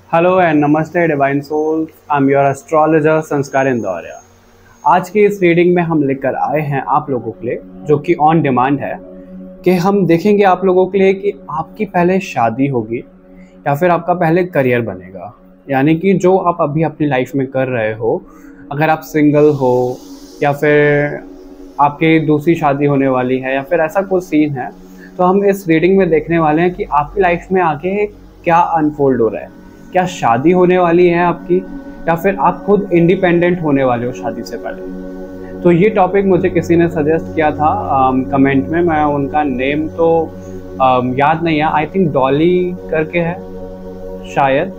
Hello and नमस्ते divine souls, I am your astrologer Sanskar Indoria. आज की इस रीडिंग में हम लेकर आए हैं आप लोगों के लिए, जो कि ऑन डिमांड है, कि हम देखेंगे आप लोगों के लिए कि आपकी पहले शादी होगी या फिर आपका पहले करियर बनेगा। यानी कि जो आप अभी अपनी लाइफ में कर रहे हो, अगर आप सिंगल हो या फिर आपकी दूसरी शादी होने वाली है या फिर ऐसा कुछ सीन है, तो हम इस रीडिंग में देखने वाले हैं कि आपकी लाइफ में आगे क्या अनफोल्ड हो रहा है। क्या शादी होने वाली है आपकी, या फिर आप खुद इंडिपेंडेंट होने वाले हो शादी से पहले। तो ये टॉपिक मुझे किसी ने सजेस्ट किया था कमेंट में। मैं उनका नेम तो याद नहीं है, आई थिंक डॉली करके है शायद।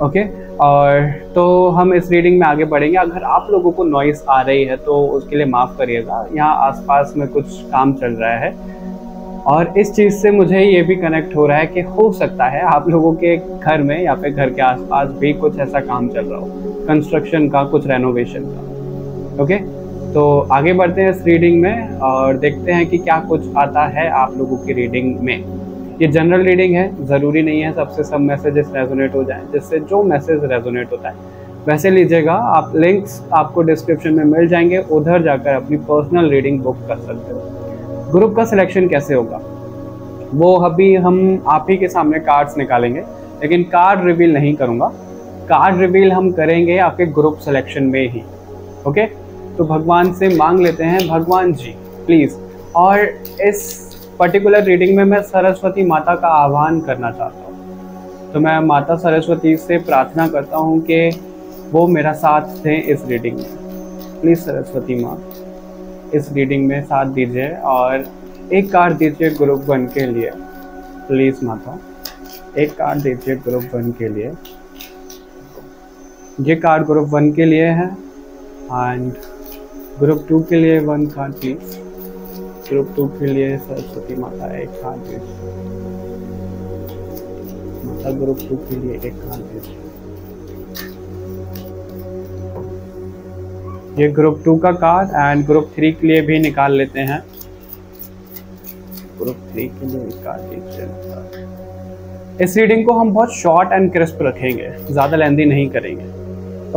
ओके, और तो हम इस रीडिंग में आगे बढ़ेंगे। अगर आप लोगों को नॉइस आ रही है तो उसके लिए माफ़ करिएगा, यहाँ आसपास में कुछ काम चल रहा है और इस चीज़ से मुझे ये भी कनेक्ट हो रहा है कि हो सकता है आप लोगों के घर में या फिर घर के आसपास भी कुछ ऐसा काम चल रहा हो, कंस्ट्रक्शन का, कुछ रेनोवेशन का। ओके, तो आगे बढ़ते हैं इस रीडिंग में और देखते हैं कि क्या कुछ आता है आप लोगों की रीडिंग में। ये जनरल रीडिंग है, ज़रूरी नहीं है सबसे सब मैसेजेस रेजोनेट हो जाएं। जिससे जो मैसेज रेजोनेट होता है वैसे लीजिएगा। आप लिंक्स आपको डिस्क्रिप्शन में मिल जाएंगे, उधर जाकर अपनी पर्सनल रीडिंग बुक कर सकते हो। ग्रुप का सिलेक्शन कैसे होगा वो अभी हम आप ही के सामने कार्ड्स निकालेंगे, लेकिन कार्ड रिवील नहीं करूँगा। कार्ड रिवील हम करेंगे आपके ग्रुप सिलेक्शन में ही। ओके, तो भगवान से मांग लेते हैं, भगवान जी प्लीज़। और इस पर्टिकुलर रीडिंग में मैं सरस्वती माता का आह्वान करना चाहता हूँ। तो मैं माता सरस्वती से प्रार्थना करता हूँ कि वो मेरा साथ दें इस रीडिंग में। प्लीज़ सरस्वती माँ इस रीडिंग में साथ दीजिए और एक कार्ड दीजिए ग्रुप 1 के लिए। प्लीज़ माता एक कार्ड दीजिए ग्रुप 1 के लिए। ये कार्ड ग्रुप 1 के लिए है एंड ग्रुप 2 के लिए 1 कार्ड प्लीज। ग्रुप 2 के लिए सरस्वती माता एक कार्ड दीजिए। माता ग्रुप 2 के लिए एक कार्ड दीजिए। ये ग्रुप 2 का कार्ड एंड ग्रुप 3 के लिए भी निकाल लेते हैं। ग्रुप 3 के लिए एक कार्ड दीजिए। इस रीडिंग को हम बहुत शॉर्ट एंड क्रिस्प रखेंगे, ज़्यादा लेंदी नहीं करेंगे।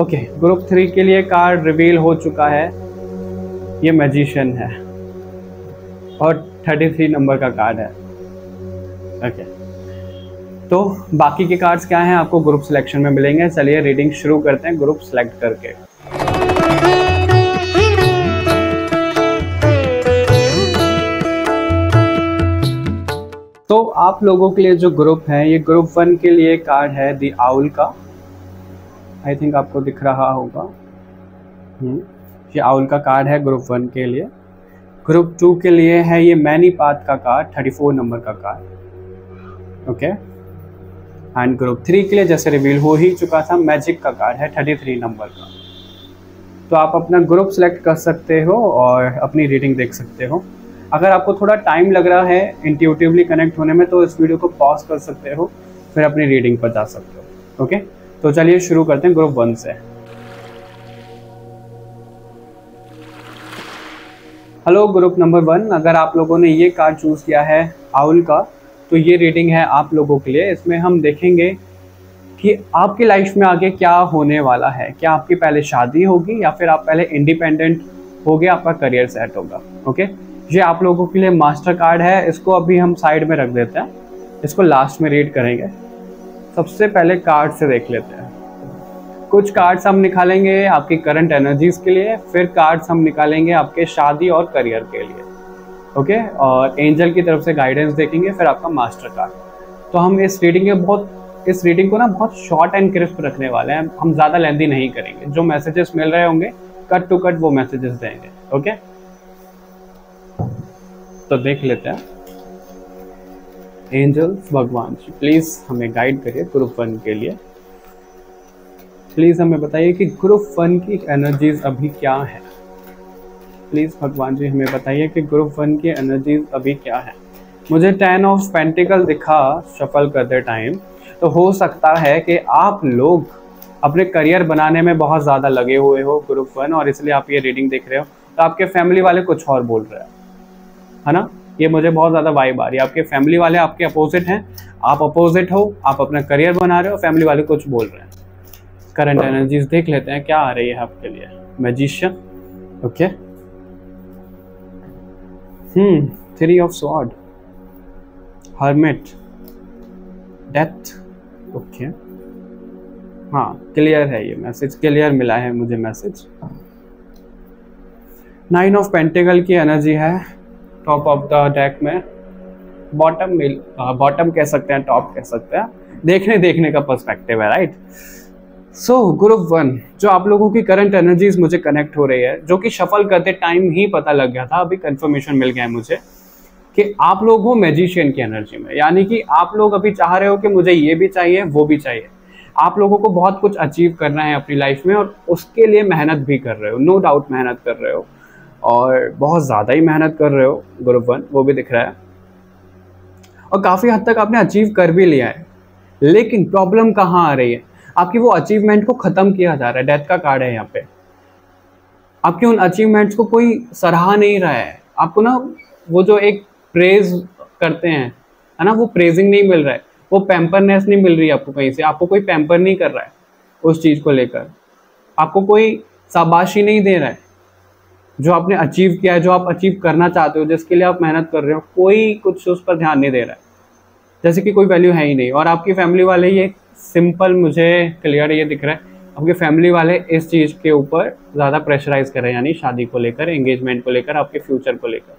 ओके, ग्रुप 3 के लिए कार्ड रिवील हो चुका है। ये मैजिशियन है और 33 नंबर का कार्ड है। ओके, तो बाकी के कार्ड्स क्या हैं आपको ग्रुप सिलेक्शन में मिलेंगे। चलिए रीडिंग शुरू करते हैं ग्रुप सेलेक्ट करके। तो आप लोगों के लिए जो ग्रुप है, ये ग्रुप 1 के लिए कार्ड है दी आउल का। आई थिंक आपको दिख रहा होगा। ये आउल का कार्ड है ग्रुप 1 के लिए। ग्रुप 2 के लिए है ये मैनी पाथ का कार्ड, 34 नंबर का कार्ड। ओके, एंड ग्रुप 3 के लिए जैसे रिवील हो ही चुका था, मैजिक का कार्ड है 33 नंबर का। तो आप अपना ग्रुप सेलेक्ट कर सकते हो और अपनी रीडिंग देख सकते हो। अगर आपको थोड़ा टाइम लग रहा है इंट्यूटिवली कनेक्ट होने में, तो इस वीडियो को पॉज कर सकते हो, फिर अपनी रीडिंग पर जा सकते हो। ओके, तो चलिए शुरू करते हैं ग्रुप 1 से। हेलो ग्रुप नंबर 1, अगर आप लोगों ने ये कार्ड चूज किया है आउल का, तो ये रीडिंग है आप लोगों के लिए। इसमें हम देखेंगे कि आपकी लाइफ में आगे क्या होने वाला है। क्या आपकी पहले शादी होगी या फिर आप पहले इंडिपेंडेंट होगे, आपका करियर सेट होगा। ओके, ये आप लोगों के लिए मास्टर कार्ड है। इसको अभी हम साइड में रख देते हैं, इसको लास्ट में रीड करेंगे। सबसे पहले कार्ड से देख लेते हैं। कुछ कार्ड्स हम निकालेंगे आपकी करंट एनर्जीज के लिए, फिर कार्ड्स हम निकालेंगे आपके शादी और करियर के लिए। ओके, और एंजल की तरफ से गाइडेंस देखेंगे, फिर आपका मास्टर कार्ड। तो हम इस रीडिंग को ना बहुत शॉर्ट एंड क्रिस्प रखने वाले हैं। हम ज़्यादा लेंदी नहीं करेंगे। जो मैसेजेस मिल रहे होंगे कट टू कट वो मैसेजेस देंगे। ओके, तो देख लेते हैं। एंजल्स, भगवान जी प्लीज़ हमें गाइड करिए ग्रुप 1 के लिए। प्लीज़ हमें बताइए कि ग्रुप 1 की एनर्जीज अभी क्या है। प्लीज़ भगवान जी हमें बताइए कि ग्रुप 1 की एनर्जीज अभी क्या है। मुझे 10 ऑफ पेंटिकल दिखा शफल करते टाइम, तो हो सकता है कि आप लोग अपने करियर बनाने में बहुत ज़्यादा लगे हुए हो ग्रुप 1, और इसलिए आप ये रीडिंग देख रहे हो। तो आपके फैमिली वाले कुछ और बोल रहे हैं, है ना। ये मुझे बहुत ज़्यादा वाइब आ रही है। आपके फैमिली वाले आपके अपोजिट हैं, आप अपोजिट हो, आप अपना करियर बना रहे हो, फैमिली वाले कुछ बोल रहे हैं। करंट एनर्जीज देख लेते हैं क्या आ रही है आपके लिए। Magician, okay, 3 of sword, hermit, death, okay, हाँ क्लियर है, ये मैसेज क्लियर मिला है मुझे मैसेज। 9 ऑफ पेंटिकल की एनर्जी है टॉप ऑफ द डेक में, बॉटम कह सकते हैं, टॉप कह सकते हैं, देखने का पर्सपेक्टिव है, राइट। सो ग्रुप 1, जो आप लोगों की करंट एनर्जीज मुझे कनेक्ट हो रही है, जो कि शफल करते टाइम ही पता लग गया था, अभी कंफर्मेशन मिल गया है मुझे कि आप लोग हो मैजिशियन की एनर्जी में। यानी कि आप लोग अभी चाह रहे हो कि मुझे ये भी चाहिए वो भी चाहिए। आप लोगों को बहुत कुछ अचीव करना है अपनी लाइफ में और उसके लिए मेहनत भी कर रहे हो, नो डाउट मेहनत कर रहे हो और बहुत ज़्यादा ही मेहनत कर रहे हो ग्रुप 1, वो भी दिख रहा है, और काफ़ी हद तक आपने अचीव कर भी लिया है। लेकिन प्रॉब्लम कहाँ आ रही है, आपकी वो अचीवमेंट को ख़त्म किया जा रहा है। डेथ का कार्ड है यहाँ पे, आपके उन अचीवमेंट्स को कोई सराहा नहीं रहा है। आपको ना वो जो एक प्रेज करते हैं, है ना, वो प्रेजिंग नहीं मिल रहा है, वो पैम्परनेस नहीं मिल रही है आपको कहीं से, आपको कोई पैम्पर नहीं कर रहा है उस चीज़ को लेकर, आपको कोई शाबाशी नहीं दे रहा है जो आपने अचीव किया है, जो आप अचीव करना चाहते हो, जिसके लिए आप मेहनत कर रहे हो, कोई कुछ उस पर ध्यान नहीं दे रहा है, जैसे कि कोई वैल्यू है ही नहीं। और आपकी फैमिली वाले, ये सिंपल मुझे क्लियर ये दिख रहा है, आपके फैमिली वाले इस चीज़ के ऊपर ज़्यादा प्रेशराइज कर रहे हैं, यानी शादी को लेकर, एंगेजमेंट को लेकर, आपके फ्यूचर को लेकर।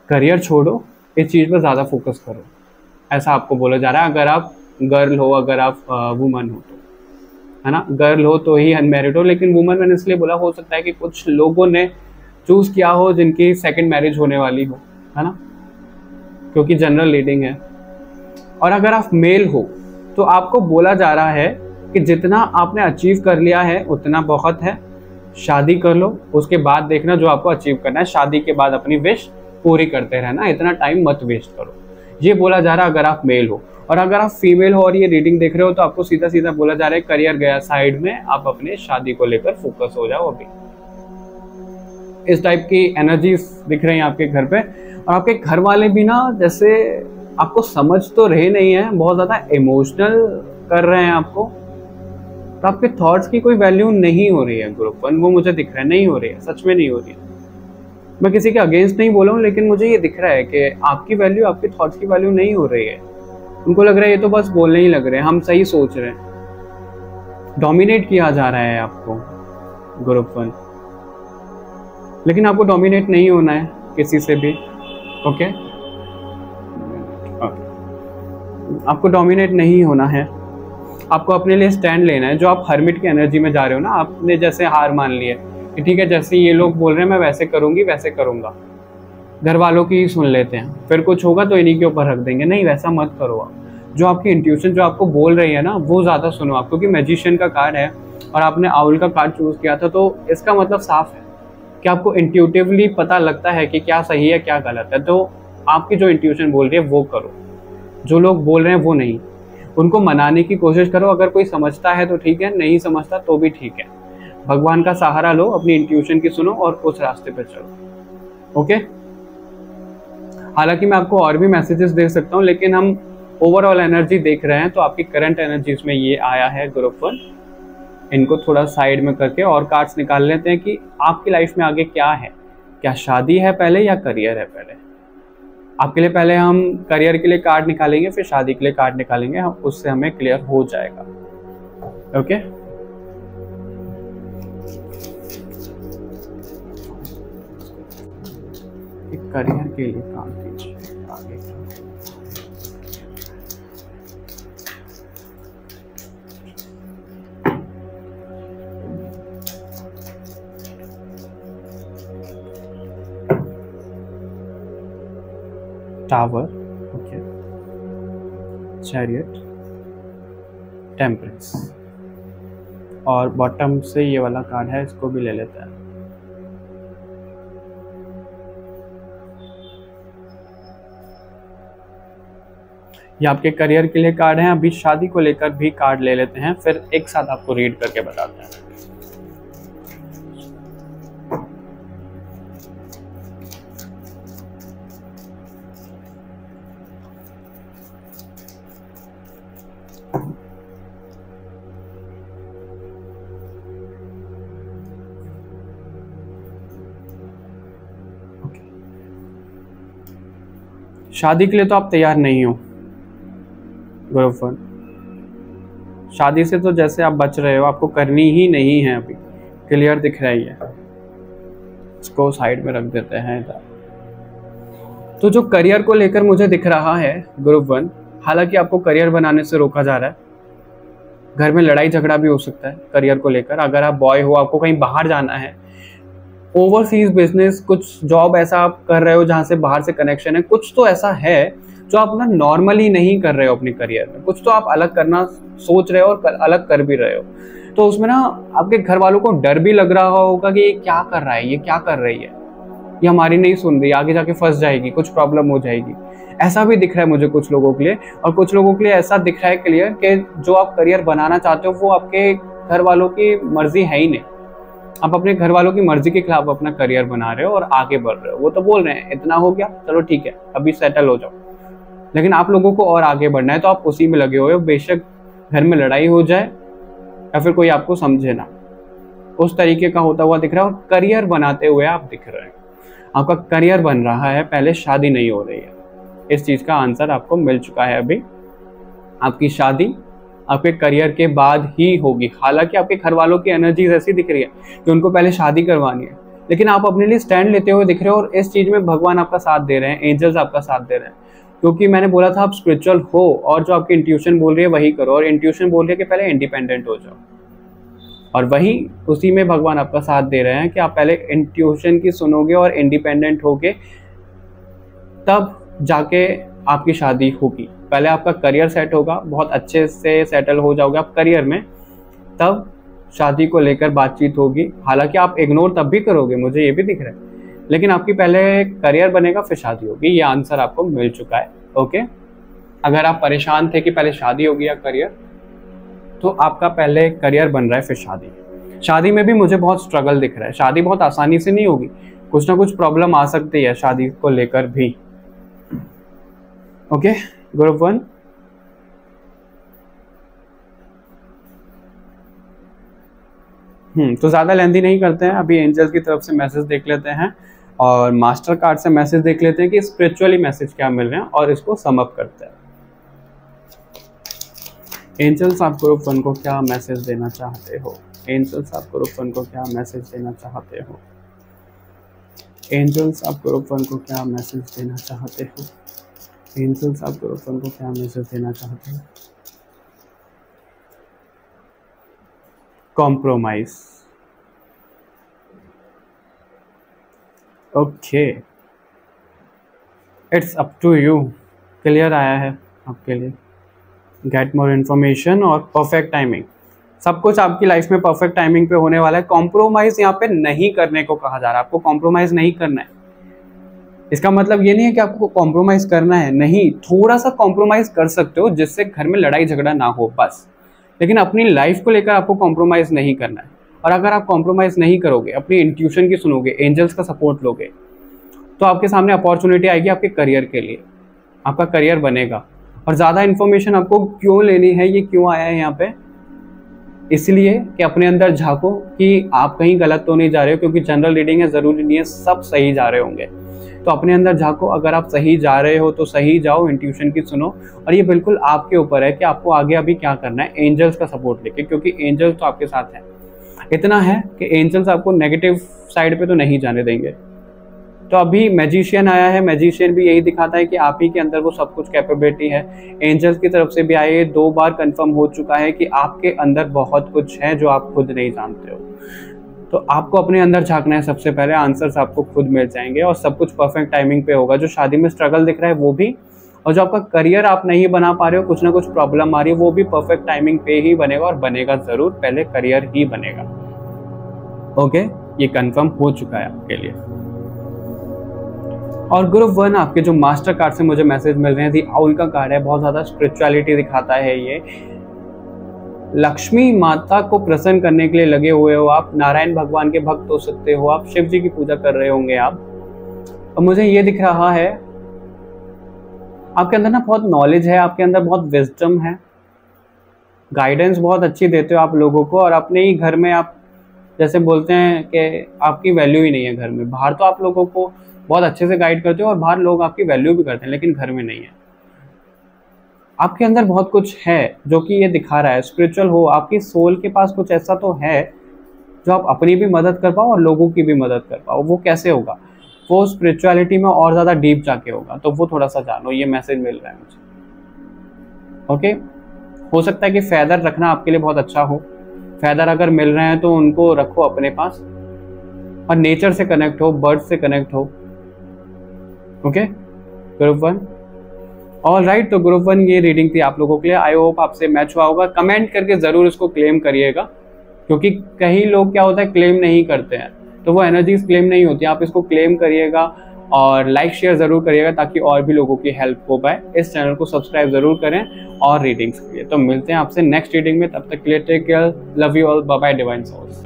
करियर छोड़ो, इस चीज़ पर ज़्यादा फोकस करो, ऐसा आपको बोला जा रहा है। अगर आप गर्ल हो, अगर आप वुमन हो तो, है ना, गर्ल हो तो ही अनमैरिड हो, लेकिन वुमन मैंने इसलिए बोला, हो सकता है कि कुछ लोगों ने चूज़ किया हो जिनकी सेकंड मैरिज होने वाली हो, है ना, क्योंकि जनरल रीडिंग है। और अगर आप मेल हो तो आपको बोला जा रहा है कि जितना आपने अचीव कर लिया है उतना बहुत है, शादी कर लो, उसके बाद देखना जो आपको अचीव करना है, शादी के बाद अपनी विश पूरी करते रहना, इतना टाइम मत वेस्ट करो, ये बोला जा रहा है अगर आप मेल हो। और अगर आप फीमेल हो और ये रीडिंग देख रहे हो तो आपको सीधा सीधा बोला जा रहा है करियर गया साइड में, आप अपने शादी को लेकर फोकस हो जाओ अभी। इस टाइप की एनर्जीज दिख रही हैं आपके घर पे। और आपके घर वाले भी ना जैसे आपको समझ तो रहे नहीं है, बहुत ज़्यादा इमोशनल कर रहे हैं आपको, तो आपके थॉट्स की कोई वैल्यू नहीं हो रही है ग्रुप 1, वो मुझे दिख रहा है, नहीं हो रही है, सच में नहीं हो रही है। मैं किसी के अगेंस्ट नहीं बोला हूँ, लेकिन मुझे ये दिख रहा है कि आपकी वैल्यू, आपके थॉट्स की वैल्यू नहीं हो रही है। उनको लग रहा है ये तो बस बोलने ही लग रहे हैं, हम सही सोच रहे हैं। डोमिनेट किया जा रहा है आपको ग्रुप 1, लेकिन आपको डोमिनेट नहीं होना है किसी से भी, ओके, आपको डोमिनेट नहीं होना है, आपको अपने लिए स्टैंड लेना है। जो आप हर्मिट की एनर्जी में जा रहे हो ना, आपने जैसे हार मान ली है कि ठीक है, जैसे ये लोग बोल रहे हैं मैं वैसे करूंगी, वैसे करूंगा, घर वालों की ही सुन लेते हैं, फिर कुछ होगा तो इन्हीं के ऊपर रख देंगे, नहीं वैसा मत करो आप। जो आपकी इंट्यूशन जो आपको बोल रही है ना, वो ज़्यादा सुनो आप, क्योंकि मैजिशियन का कार्ड है और आपने आउल का कार्ड चूज़ किया था, तो इसका मतलब साफ है कि आपको इंट्यूटिवली पता लगता है कि क्या सही है क्या गलत है। तो आपकी जो इंट्यूशन बोल रही है वो करो, जो लोग बोल रहे हैं वो नहीं, उनको मनाने की कोशिश करो। अगर कोई समझता है तो ठीक है, नहीं समझता तो भी ठीक है, भगवान का सहारा लो, अपनी इंट्यूशन की सुनो और उस रास्ते पे चलो, ओके। हालांकि मैं आपको और भी मैसेजेस दे सकता हूँ, लेकिन हम ओवरऑल एनर्जी देख रहे हैं, तो आपकी करंट एनर्जीज में ये आया है ग्रुप 1। इनको थोड़ा साइड में करके और कार्ड्स निकाल लेते हैं कि आपकी लाइफ में आगे क्या है, क्या शादी है पहले या करियर है पहले। आपके लिए पहले हम करियर के लिए कार्ड निकालेंगे, फिर शादी के लिए कार्ड निकालेंगे, उससे हमें क्लियर हो जाएगा, ओके। करियर के लिए काम कीजिए आगे। टावर, ओके, चैरियट, टेम्परेंस, और बॉटम से ये वाला कार्ड है, इसको भी ले लेते हैं। ये आपके करियर के लिए कार्ड हैं। अभी शादी को लेकर भी कार्ड ले लेते हैं, फिर एक साथ आपको रीड करके बताते हैं। शादी के लिए तो आप तैयार नहीं हो ग्रुप 1। शादी से तो जैसे आप बच रहे हो, आपको करनी ही नहीं है अभी, क्लियर दिख रही है। इसको साइड में रख देते हैं इधर। तो जो करियर को लेकर मुझे दिख रहा है ग्रुप 1, हालांकि आपको करियर बनाने से रोका जा रहा है। घर में लड़ाई झगड़ा भी हो सकता है करियर को लेकर। अगर आप बॉय हो, आपको कहीं बाहर जाना है, ओवरसीज बिजनेस, कुछ जॉब ऐसा आप कर रहे हो जहां से बाहर से कनेक्शन है, कुछ तो ऐसा है जो आप ना नॉर्मली नहीं कर रहे हो अपनी करियर में, कुछ तो आप अलग करना सोच रहे हो और अलग कर भी रहे हो। तो उसमें ना आपके घर वालों को डर भी लग रहा होगा कि ये क्या कर रहा है, ये क्या कर रही है, ये हमारी नहीं सुन रही, आगे जाके फंस जाएगी, कुछ प्रॉब्लम हो जाएगी। ऐसा भी दिख रहा है मुझे कुछ लोगों के लिए। और कुछ लोगों के लिए ऐसा दिख रहा है क्लियर कि जो आप करियर बनाना चाहते हो वो आपके घर वालों की मर्जी है ही नहीं। आप अपने घर वालों की मर्जी के खिलाफ अपना करियर बना रहे हो और आगे बढ़ रहे हो। वो तो बोल रहे हैं इतना हो गया, चलो ठीक है, अभी सेटल हो जाओ, लेकिन आप लोगों को और आगे बढ़ना है, तो आप उसी में लगे हुए हो। बेशक घर में लड़ाई हो जाए या फिर कोई आपको समझे ना, उस तरीके का होता हुआ दिख रहा है। और करियर बनाते हुए आप दिख रहे हैं, आपका करियर बन रहा है, पहले शादी नहीं हो रही है। इस चीज का आंसर आपको मिल चुका है। अभी आपकी शादी आपके करियर के बाद ही होगी। हालांकि आपके घर वालों की एनर्जीज ऐसी दिख रही है कि उनको पहले शादी करवानी है, लेकिन आप अपने लिए स्टैंड लेते हुए दिख रहे हो। और इस चीज में भगवान आपका साथ दे रहे हैं, एंजल्स आपका साथ दे रहे हैं, क्योंकि मैंने बोला था आप स्पिरिचुअल हो और जो आपकी इंट्यूशन बोल रही है वही करो। और इंट्यूशन बोल रही है कि पहले इंडिपेंडेंट हो जाओ, और वही उसी में भगवान आपका साथ दे रहे हैं कि आप पहले इंट्यूशन की सुनोगे और इंडिपेंडेंट होगे, तब जाके आपकी शादी होगी। पहले आपका करियर सेट होगा, बहुत अच्छे से सेटल हो जाओगे आप करियर में, तब शादी को लेकर बातचीत होगी। हालांकि आप इग्नोर तब भी करोगे, मुझे ये भी दिख रहा है, लेकिन आपकी पहले करियर बनेगा फिर शादी होगी। ये आंसर आपको मिल चुका है। ओके, अगर आप परेशान थे कि पहले शादी होगी या करियर, तो आपका पहले करियर बन रहा है फिर शादी। शादी में भी मुझे बहुत स्ट्रगल दिख रहा है। शादी बहुत आसानी से नहीं होगी, कुछ ना कुछ प्रॉब्लम आ सकती है शादी को लेकर भी। ओके ग्रुप 1, तो ज्यादा लेंथी नहीं करते हैं, अभी एंजल्स की तरफ से मैसेज देख लेते हैं और मास्टर कार्ड से मैसेज देख लेते हैं कि स्पिरिचुअली मैसेज क्या मिल रहे हैं, और इसको सम अप करते हैं। एंजल्स आप ग्रुप 1 को क्या मैसेज देना चाहते हो? एंजल्स आप ग्रुप 1 को क्या मैसेज देना चाहते हो? एंजल्स आप ग्रुप 1 को क्या मैसेज देना चाहते हो? एंजल्स आप ग्रुप 1 को क्या मैसेज देना चाहते हो? Compromise. Okay, it's up to you. Clear आया है आपके लिए। गेट मोर इन्फॉर्मेशन और परफेक्ट टाइमिंग। सब कुछ आपकी लाइफ में परफेक्ट टाइमिंग पे होने वाला है। कॉम्प्रोमाइज यहाँ पे नहीं करने को कहा जा रहा है, आपको कॉम्प्रोमाइज नहीं करना है। इसका मतलब ये नहीं है कि आपको कॉम्प्रोमाइज करना है, नहीं, थोड़ा सा कॉम्प्रोमाइज कर सकते हो जिससे घर में लड़ाई झगड़ा ना हो बस, लेकिन अपनी लाइफ को लेकर आपको कॉम्प्रोमाइज नहीं करना है। और अगर आप कॉम्प्रोमाइज नहीं करोगे, अपनी इंट्यूशन की सुनोगे, एंजल्स का सपोर्ट लोगे, तो आपके सामने अपॉर्चुनिटी आएगी आपके करियर के लिए, आपका करियर बनेगा। और ज़्यादा इन्फॉर्मेशन आपको क्यों लेनी है, ये क्यों आया है यहाँ पे, इसलिए कि अपने अंदर झांको कि आप कहीं गलत तो नहीं जा रहे हो, क्योंकि जनरल रीडिंग है, ज़रूरी नहीं है सब सही जा रहे होंगे। तो अपने अंदर झांको, अगर आप सही जा रहे हो तो सही जाओ, इंट्यूशन की सुनो, और ये बिल्कुल आपके ऊपर है कि आपको आगे अभी क्या करना है एंजल्स का सपोर्ट लेके, क्योंकि एंजल्स तो आपके साथ हैं। इतना है कि एंजल्स आपको नेगेटिव साइड पे तो नहीं जाने देंगे। तो अभी मैजिशियन आया है, मैजिशियन भी यही दिखाता है कि आप ही के अंदर वो सब कुछ कैपेबिलिटी है। एंजल्स की तरफ से भी आए, 2 बार कंफर्म हो चुका है कि आपके अंदर बहुत कुछ है जो आप खुद नहीं जानते हो। तो आपको अपने अंदर झांकना है सबसे पहले, आंसर्स आपको खुद मिल जाएंगे और सब कुछ परफेक्ट टाइमिंग पे होगा। जो शादी में स्ट्रगल दिख रहा है वो भी, और जो आपका करियर आप नहीं बना पा रहे हो, कुछ ना कुछ प्रॉब्लम आ रही है, वो भी परफेक्ट टाइमिंग पे ही बनेगा, और बनेगा जरूर, पहले करियर ही बनेगा। ओके, ये कंफर्म हो चुका है आपके लिए। और ग्रुप 1 आपके जो मास्टर कार्ड से मुझे मैसेज मिल रहे हैं, दी आउल का कार्ड है, बहुत ज्यादा स्पिरिचुअलिटी दिखाता है ये। लक्ष्मी माता को प्रसन्न करने के लिए लगे हुए हो आप, नारायण भगवान के भक्त हो सकते हो आप, शिव जी की पूजा कर रहे होंगे आप। और मुझे ये दिख रहा है आपके अंदर ना बहुत नॉलेज है, आपके अंदर बहुत विजडम है, गाइडेंस बहुत अच्छी देते हो आप लोगों को। और अपने ही घर में आप जैसे बोलते हैं कि आपकी वैल्यू ही नहीं है घर में, बाहर तो आप लोगों को बहुत अच्छे से गाइड करते हो और बाहर लोग आपकी वैल्यू भी करते हैं, लेकिन घर में नहीं है। आपके अंदर बहुत कुछ है जो कि ये दिखा रहा है, स्पिरिचुअल हो, आपकी सोल के पास कुछ ऐसा तो है जो आप अपनी भी मदद कर पाओ और लोगों की भी मदद कर पाओ। वो कैसे होगा? वो स्पिरिचुअलिटी में और ज़्यादा डीप जाके होगा, तो वो थोड़ा सा जानो, ये मैसेज मिल रहा है मुझे। ओके, हो सकता है कि फेदर रखना आपके लिए बहुत अच्छा हो। फेदर अगर मिल रहे हैं तो उनको रखो अपने पास और नेचर से कनेक्ट हो, बर्ड से कनेक्ट हो। Okay, group 1। ऑल राइट, तो ग्रुप 1 ये रीडिंग थी आप लोगों के लिए। आई होप आपसे मैच हुआ होगा। कमेंट करके ज़रूर इसको क्लेम करिएगा, क्योंकि कई लोग क्या होता है क्लेम नहीं करते हैं, तो वो एनर्जीज क्लेम नहीं होती। आप इसको क्लेम करिएगा और लाइक शेयर ज़रूर करिएगा ताकि और भी लोगों की हेल्प हो पाए। इस चैनल को सब्सक्राइब ज़रूर करें और रीडिंग्स के लिए। तो मिलते हैं आपसे नेक्स्ट रीडिंग में, तब तक के लिए take care, love you all, bye bye divine souls.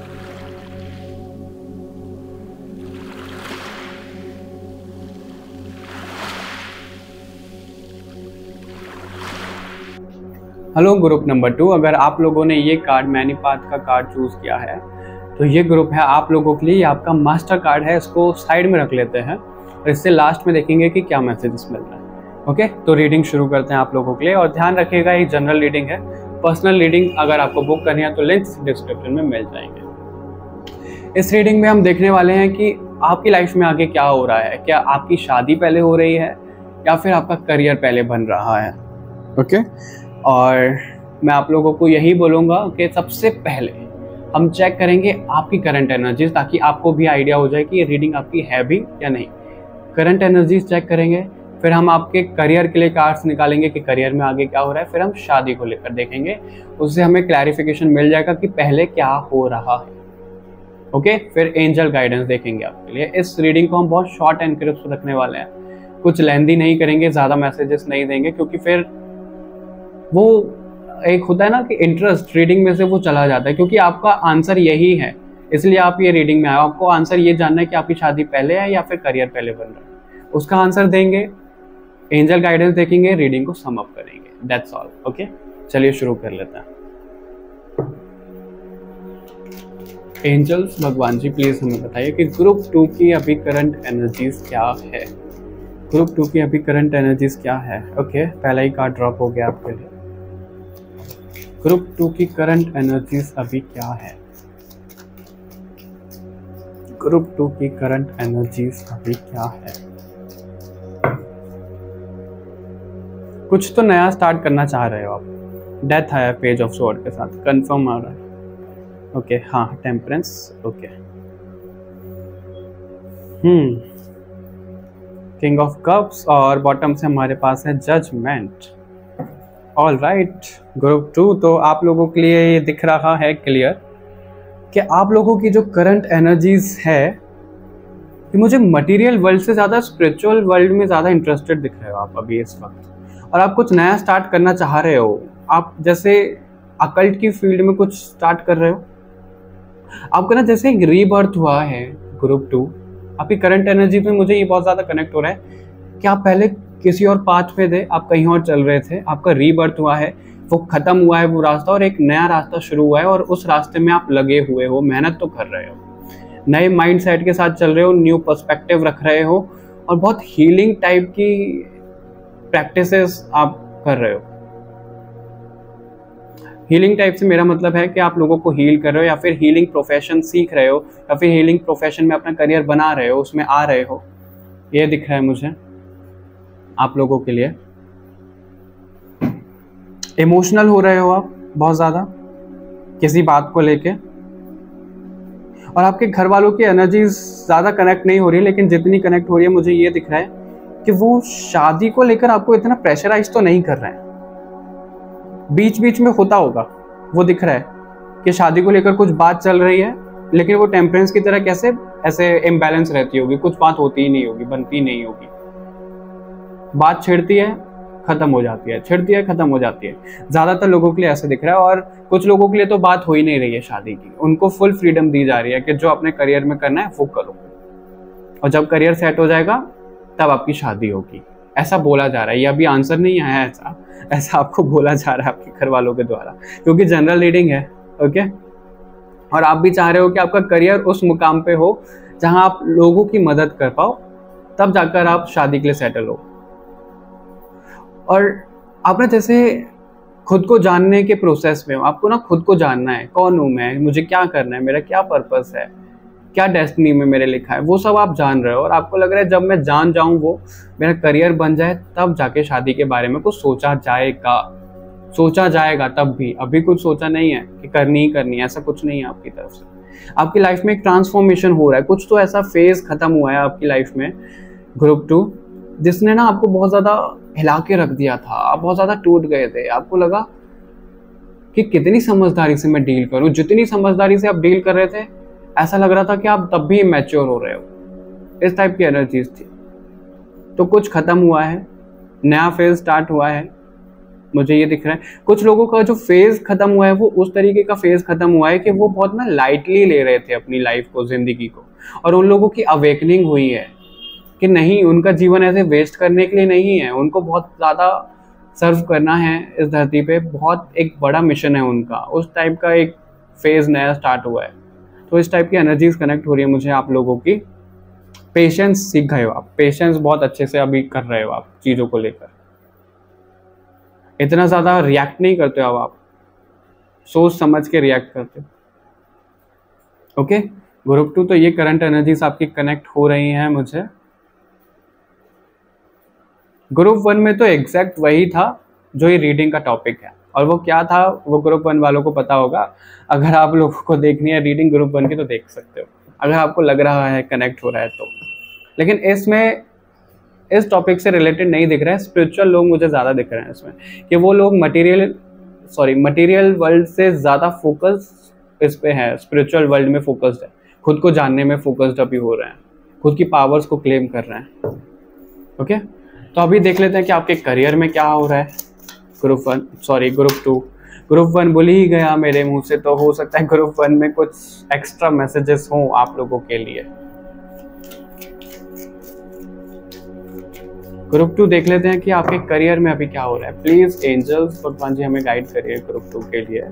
Hello group number 2, अगर आप लोगों ने ये कार्ड मैनीपाथ का कार्ड चूज किया है तो ये ग्रुप है आप लोगों के लिए। ये आपका मास्टर कार्ड है, इसको साइड में रख लेते हैं और इससे लास्ट में देखेंगे कि क्या मैसेजेस मिल रहा है। ओके, तो रीडिंग शुरू करते हैं आप लोगों के लिए। और ध्यान रखिएगा ये जनरल रीडिंग है, पर्सनल रीडिंग अगर आपको बुक करनी है तो लिंक्स डिस्क्रिप्शन में मिल जाएंगे। इस रीडिंग में हम देखने वाले हैं कि आपकी लाइफ में आगे क्या हो रहा है। क्या आपकी शादी पहले हो रही है या फिर आपका करियर पहले बन रहा है। ओके, और मैं आप लोगों को यही बोलूँगा कि सबसे पहले हम चेक करेंगे आपकी करंट एनर्जीज, ताकि आपको भी आइडिया हो जाए कि ये रीडिंग आपकी है भी या नहीं। करंट एनर्जीज चेक करेंगे, फिर हम आपके करियर के लिए कार्ड्स निकालेंगे कि करियर में आगे क्या हो रहा है, फिर हम शादी को लेकर देखेंगे, उससे हमें क्लैरिफिकेशन मिल जाएगा कि पहले क्या हो रहा है। ओके, फिर एंजल गाइडेंस देखेंगे आपके लिए। इस रीडिंग को हम बहुत शॉर्ट एंड क्रिस्प रखने वाले हैं, कुछ लेंदी नहीं करेंगे, ज़्यादा मैसेजेस नहीं देंगे, क्योंकि फिर वो एक होता है ना कि इंटरेस्ट रीडिंग में से वो चला जाता है। क्योंकि आपका आंसर यही है, इसलिए आप ये रीडिंग में आए, आपको आंसर ये जानना है कि आपकी शादी पहले है या फिर करियर पहले बन रहा है। उसका आंसर देंगे, एंजल गाइडेंस देखेंगे, रीडिंग को सम अप करेंगे, दैट्स ऑल। ओके, चलिए शुरू कर लेते हैं। एंजल्स, भगवान जी प्लीज हमें बताइए कि ग्रुप 2 की अभी करंट एनर्जीज क्या है। ग्रुप 2 की अभी करंट एनर्जीज क्या है। ओके, पहला ही कार्ड ड्रॉप हो गया आपके लिए। ग्रुप 2 की करंट एनर्जीज अभी क्या है। ग्रुप 2 की करंट एनर्जीज अभी क्या है। कुछ तो नया स्टार्ट करना चाह रहे हो आप। डेथ आया पेज ऑफ स्वॉर्ड के साथ, कंफर्म आ रहा है। ओके, हाँ, temperance. Okay, king of cups और बॉटम से हमारे पास है जजमेंट। ऑल राइट, ग्रुप 2, तो आप लोगों के लिए ये दिख रहा है क्लियर कि आप लोगों की जो करंट एनर्जीज है कि मुझे मटेरियल वर्ल्ड से ज़्यादा स्पिरिचुअल वर्ल्ड में ज़्यादा इंटरेस्टेड दिख रहे हो आप अभी इस वक्त, और आप कुछ नया स्टार्ट करना चाह रहे हो। आप जैसे अकल्ट की फील्ड में कुछ स्टार्ट कर रहे हो, आपका ना जैसे एक रीबर्थ हुआ है। ग्रुप 2 आपकी करंट एनर्जी में मुझे ये बहुत ज़्यादा कनेक्ट हो रहा है कि आप पहले किसी और पाथ पे थे, आप कहीं और चल रहे थे, आपका रीबर्थ हुआ है, वो खत्म हुआ है वो रास्ता और एक नया रास्ता शुरू हुआ है, और उस रास्ते में आप लगे हुए हो, मेहनत तो कर रहे हो, नए माइंड सेट के साथ चल रहे हो, न्यू पर्सपेक्टिव रख रहे हो, और बहुत हीलिंग टाइप की प्रैक्टिसेस आप कर रहे हो। हीलिंग टाइप से मेरा मतलब है कि आप लोगों को हील कर रहे हो, या फिर हीलिंग प्रोफेशन सीख रहे हो, या फिर हीलिंग प्रोफेशन में अपना करियर बना रहे हो, उसमें आ रहे हो। ये दिख रहा है मुझे आप लोगों के लिए। इमोशनल हो रहे हो आप बहुत ज़्यादा किसी बात को लेके, और आपके घर वालों की एनर्जी ज़्यादा कनेक्ट नहीं हो रही, लेकिन जितनी कनेक्ट हो रही है मुझे ये दिख रहा है कि वो शादी को लेकर आपको इतना प्रेशराइज तो नहीं कर रहे हैं। बीच बीच में होता होगा, वो दिख रहा है कि शादी को लेकर कुछ बात चल रही है, लेकिन वो टेम्परेंस की तरह कैसे ऐसे इम्बैलेंस रहती होगी, कुछ बात होती ही नहीं होगी, बनती नहीं होगी। बात छिड़ती है, खत्म हो जाती है, छिड़ती है, खत्म हो जाती है। ज़्यादातर लोगों के लिए ऐसे दिख रहा है, और कुछ लोगों के लिए तो बात हो ही नहीं रही है शादी की, उनको फुल फ्रीडम दी जा रही है कि जो अपने करियर में करना है वो करो, और जब करियर सेट हो जाएगा तब आपकी शादी होगी, ऐसा बोला जा रहा है। ये अभी आंसर नहीं आया है, ऐसा आपको बोला जा रहा है आपके घर वालों के द्वारा, क्योंकि जनरल रीडिंग है। ओके, और आप भी चाह रहे हो कि आपका करियर उस मुकाम पे हो जहां आप लोगों की मदद कर पाओ, तब जाकर आप शादी के लिए सेटल हो। और आपने जैसे खुद को जानने के प्रोसेस में हो, आपको ना खुद को जानना है, कौन हूँ मैं, मुझे क्या करना है, मेरा क्या पर्पस है, क्या डेस्टिनी में मेरे लिखा है, वो सब आप जान रहे हो। और आपको लग रहा है जब मैं जान जाऊं, वो मेरा करियर बन जाए, तब जाके शादी के बारे में कुछ सोचा जाएगा तब भी। अभी कुछ सोचा नहीं है कि करनी ही करनी है, ऐसा कुछ नहीं है आपकी तरफ से। आपकी लाइफ में एक ट्रांसफॉर्मेशन हो रहा है, कुछ तो ऐसा फेज खत्म हुआ है आपकी लाइफ में ग्रुप 2, जिसने ना आपको बहुत ज्यादा हिला के रख दिया था। आप बहुत ज्यादा टूट गए थे, आपको लगा कि कितनी समझदारी से मैं डील करूं। जितनी समझदारी से आप डील कर रहे थे, ऐसा लग रहा था कि आप तब भी मैच्योर हो रहे हो। इस टाइप की एनर्जीज थी। तो कुछ खत्म हुआ है, नया फेज स्टार्ट हुआ है, मुझे ये दिख रहा है। कुछ लोगों का जो फेज खत्म हुआ है, वो उस तरीके का फेज खत्म हुआ है कि वो बहुत ना लाइटली ले रहे थे अपनी लाइफ को, जिंदगी को। और उन लोगों की अवेकनिंग हुई है कि नहीं, उनका जीवन ऐसे वेस्ट करने के लिए नहीं है, उनको बहुत ज़्यादा सर्व करना है इस धरती पे, बहुत एक बड़ा मिशन है उनका। उस टाइप का एक फेज नया स्टार्ट हुआ है। तो इस टाइप की एनर्जीज कनेक्ट हो रही है मुझे आप लोगों की। पेशेंस सीख गए हो आप, पेशेंस बहुत अच्छे से अभी कर रहे हो आप चीज़ों को लेकर। इतना ज़्यादा रिएक्ट नहीं करते हो आप, सोच समझ के रिएक्ट करते हो। ओके, ग्रुप 2 तो ये करंट एनर्जीज आपकी कनेक्ट हो रही हैं मुझे। ग्रुप 1 में तो एग्जैक्ट वही था जो ये रीडिंग का टॉपिक है। और वो क्या था, वो ग्रुप 1 वालों को पता होगा। अगर आप लोगों को देखनी है रीडिंग ग्रुप 1 की तो देख सकते हो, अगर आपको लग रहा है कनेक्ट हो रहा है तो। लेकिन इसमें इस टॉपिक से रिलेटेड नहीं दिख रहा है। स्पिरिचुअल लोग मुझे ज़्यादा दिख रहे हैं इसमें, कि वो लोग मटेरियल वर्ल्ड से ज़्यादा फोकस इस पे है, स्पिरिचुअल वर्ल्ड में फोकस्ड है, खुद को जानने में फोकस्ड अभी हो रहे हैं, खुद की पावर्स को क्लेम कर रहे हैं। ओके, तो अभी देख लेते हैं कि आपके करियर में क्या हो रहा है। ग्रुप 2। ग्रुप 1 बोल ही गया मेरे मुंह से, तो हो सकता है ग्रुप 1 में कुछ एक्स्ट्रा मैसेजेस हों आप लोगों के लिए। ग्रुप 2 देख लेते हैं कि आपके करियर में अभी क्या हो रहा है। प्लीज एंजल्स, भगवान जी हमें गाइड करिए ग्रुप 2 के लिए।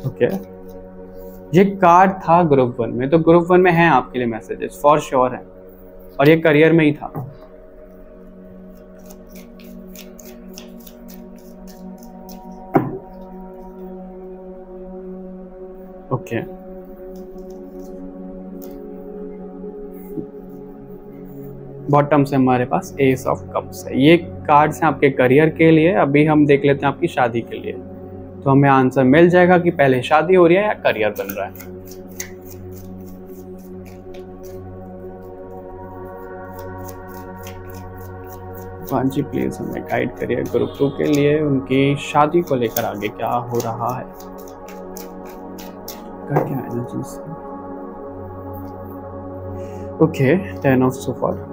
ओके, ये कार्ड था ग्रुप 1 में, तो ग्रुप 1 में है आपके लिए मैसेजेस फॉर श्योर है, और ये करियर में ही था। ओके, बॉटम से हमारे पास एस ऑफ कप्स है। ये कार्ड्स हैं आपके करियर के लिए। अभी हम देख लेते हैं आपकी शादी के लिए, तो हमें आंसर मिल जाएगा कि पहले शादी हो रही है या करियर बन रहा है। भगवान जी प्लीज हमें गाइड करिए ग्रुप 2 के लिए, उनकी शादी को लेकर आगे क्या हो रहा है, क्या energies. Okay, 10 of so far,